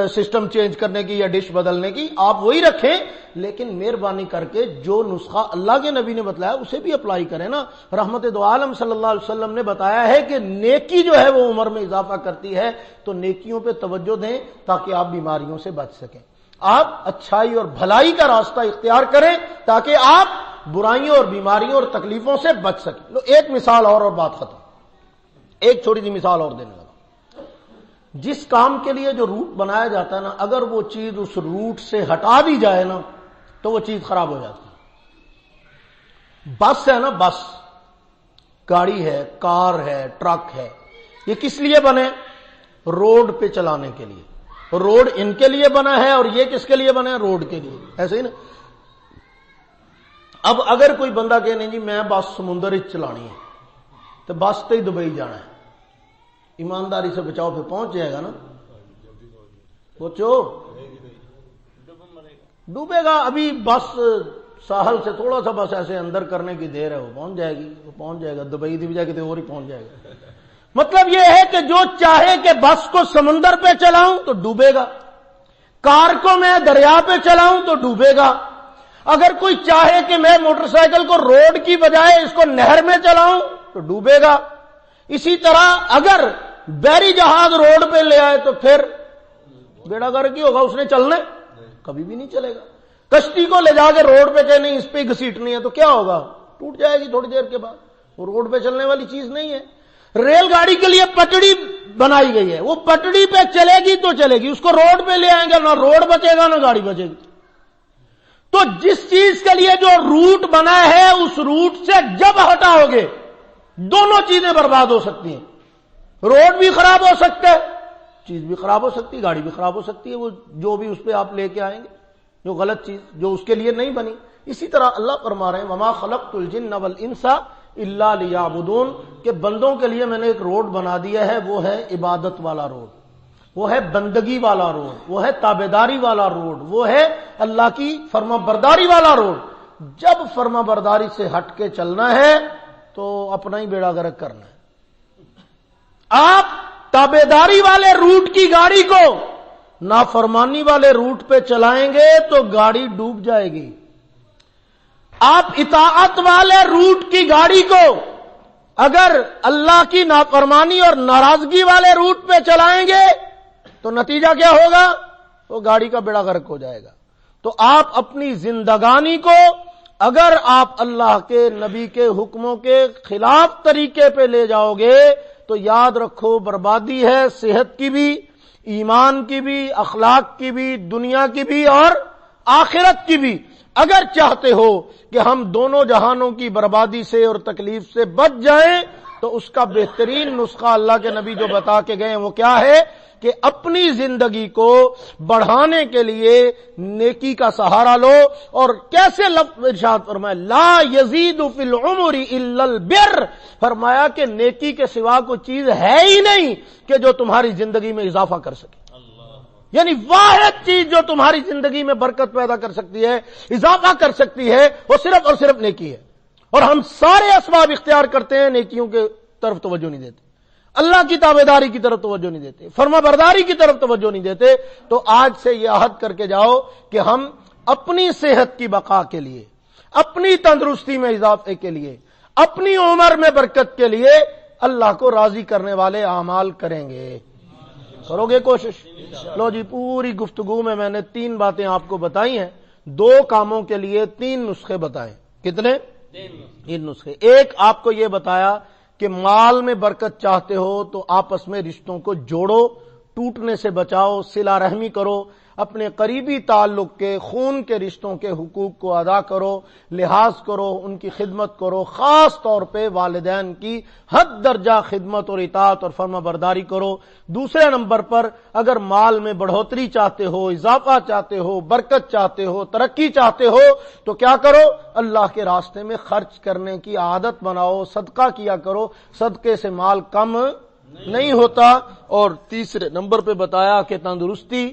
سسٹم چینج کرنے کی یا ڈش بدلنے کی، آپ وہی رکھیں، لیکن مہربانی کر کے جو نسخہ اللہ کے نبی نے بتلایا اسے بھی اپلائی کریں نا. رحمت دو عالم صلی اللہ علیہ وسلم نے بتایا ہے کہ نیکی جو ہے وہ عمر میں اضافہ کرتی ہے، تو نیکیوں پہ توجہ دیں تاکہ آپ بیماریوں سے بچ سکیں. آپ اچھائی اور بھلائی کا راستہ اختیار کریں تاکہ آپ برائیوں اور بیماریوں اور تکلیفوں سے بچ سکیں. لو ایک مثال اور بات ختم. ایک چھوٹی سی مثال اور دینے لگا. جس کام کے لیے جو روٹ بنایا جاتا ہے نا، اگر وہ چیز اس روٹ سے ہٹا دی جائے نا تو وہ چیز خراب ہو جاتی ہے. بس ہے نا، بس گاڑی ہے، کار ہے، ٹرک ہے، یہ کس لیے بنے؟ روڈ پہ چلانے کے لیے. روڈ ان کے لیے بنا ہے اور یہ کس کے لیے بنا ہے؟ روڈ کے لیے. ایسے ہی نا. اب اگر کوئی بندہ کہ نہیں جی میں بس سمندر ہی چلانی ہے تو بس تو ہی دبئی جانا ہے، ایمانداری سے بچاؤ پھر پہنچ جائے گا نا؟ سوچو، ڈوبے گا. ابھی بس ساحل سے تھوڑا سا بس ایسے اندر کرنے کی دیر ہے، وہ پہنچ جائے گی، وہ پہنچ جائے گا. دبئی دی بجائے کہیں اور ہی پہنچ جائے گا. مطلب یہ ہے کہ جو چاہے کہ بس کو سمندر پہ چلاؤں تو ڈوبے گا، کار کو میں دریا پہ چلاؤں تو ڈوبے گا. اگر کوئی چاہے کہ میں موٹر سائیکل کو روڈ کی بجائے اس کو نہر میں چلاؤں تو ڈوبے گا. اسی طرح اگر بحری جہاز روڈ پہ لے آئے تو پھر بیڑا گرک ہی ہوگا، اس نے چلنا کبھی بھی نہیں چلے گا. کشتی کو لے جا کے روڈ پہ کہ نہیں اس پہ گھسیٹنی ہے تو کیا ہوگا؟ ٹوٹ جائے گی تھوڑی دیر کے بعد. وہ روڈ پہ چلنے والی چیز نہیں ہے. ریل گاڑی کے لیے پٹڑی بنائی گئی ہے، وہ پٹڑی پہ چلے گی تو چلے گی. اس کو روڈ پہ لے آئیں گے، نہ روڈ بچے گا نہ گاڑی بچے گی. تو جس چیز کے لیے جو روٹ بنا ہے اس روٹ سے جب ہٹاؤ گے دونوں چیزیں برباد ہو سکتی ہیں. روڈ بھی خراب ہو سکتا ہے، چیز بھی خراب ہو سکتی ہے، گاڑی بھی خراب ہو سکتی ہے، وہ جو بھی اس پہ آپ لے کے آئیں گے جو غلط چیز جو اس کے لیے نہیں بنی. اسی طرح اللہ فرما رہے ہیں وما خلقت الجن والانس الا لیعبدون، کہ بندوں کے لیے میں نے ایک روڈ بنا دیا ہے، وہ ہے عبادت والا روڈ، وہ ہے بندگی والا روڈ، وہ ہے تابعداری والا روڈ، وہ ہے اللہ کی فرما برداری والا روڈ. جب فرما برداری سے ہٹ کے چلنا ہے تو اپنا ہی بیڑا گرک کرنا ہے. آپ تابعداری والے روٹ کی گاڑی کو نافرمانی والے روٹ پہ چلائیں گے تو گاڑی ڈوب جائے گی. آپ اطاعت والے روٹ کی گاڑی کو اگر اللہ کی نافرمانی اور ناراضگی والے روٹ پہ چلائیں گے تو نتیجہ کیا ہوگا؟ وہ گاڑی کا بیڑا غرق ہو جائے گا. تو آپ اپنی زندگانی کو اگر آپ اللہ کے نبی کے حکموں کے خلاف طریقے پہ لے جاؤ گے تو یاد رکھو بربادی ہے، صحت کی بھی، ایمان کی بھی، اخلاق کی بھی، دنیا کی بھی اور آخرت کی بھی۔ اگر چاہتے ہو کہ ہم دونوں جہانوں کی بربادی سے اور تکلیف سے بچ جائیں تو اس کا بہترین نسخہ اللہ کے نبی جو بتا کے گئے وہ کیا ہے کہ اپنی زندگی کو بڑھانے کے لیے نیکی کا سہارا لو۔ اور کیسے لفظ ارشاد فرمایا لا یزید فی العمر الا البر، فرمایا کہ نیکی کے سوا کوئی چیز ہے ہی نہیں کہ جو تمہاری زندگی میں اضافہ کر سکے، یعنی واحد چیز جو تمہاری زندگی میں برکت پیدا کر سکتی ہے، اضافہ کر سکتی ہے، وہ صرف اور صرف نیکی ہے۔ اور ہم سارے اسباب اختیار کرتے ہیں، نیکیوں کے طرف توجہ نہیں دیتے، اللہ کی تابعداری کی طرف توجہ نہیں دیتے، فرما برداری کی طرف توجہ نہیں دیتے۔ تو آج سے یہ عہد کر کے جاؤ کہ ہم اپنی صحت کی بقا کے لیے، اپنی تندرستی میں اضافے کے لیے، اپنی عمر میں برکت کے لیے اللہ کو راضی کرنے والے اعمال کریں گے۔ کرو گے کوشش؟ لو جی، پوری گفتگو میں نے 3 باتیں آپ کو بتائی ہیں، 2 کاموں کے لیے 3 نسخے بتائے۔ کتنے؟ 3 نسخے۔ ایک آپ کو یہ بتایا کہ مال میں برکت چاہتے ہو تو آپس میں رشتوں کو جوڑو، ٹوٹنے سے بچاؤ، صلہ رحمی کرو، اپنے قریبی تعلق کے خون کے رشتوں کے حقوق کو ادا کرو، لحاظ کرو، ان کی خدمت کرو، خاص طور پہ والدین کی حد درجہ خدمت اور اطاعت اور فرما برداری کرو۔ دوسرے نمبر پر اگر مال میں بڑھوتری چاہتے ہو، اضافہ چاہتے ہو، برکت چاہتے ہو، ترقی چاہتے ہو تو کیا کرو؟ اللہ کے راستے میں خرچ کرنے کی عادت بناؤ، صدقہ کیا کرو، صدقے سے مال کم نہیں ہوتا۔ اور تیسرے نمبر پہ بتایا کہ تندرستی،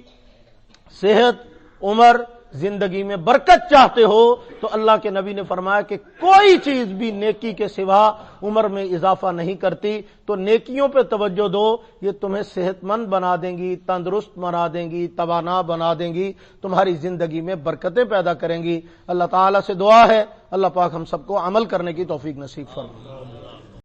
صحت، عمر، زندگی میں برکت چاہتے ہو تو اللہ کے نبی نے فرمایا کہ کوئی چیز بھی نیکی کے سوا عمر میں اضافہ نہیں کرتی۔ تو نیکیوں پہ توجہ دو، یہ تمہیں صحت مند بنا دیں گی، تندرست بنا دیں گی، توانا بنا دیں گی، تمہاری زندگی میں برکتیں پیدا کریں گی۔ اللہ تعالیٰ سے دعا ہے اللہ پاک ہم سب کو عمل کرنے کی توفیق نصیب فرمائے۔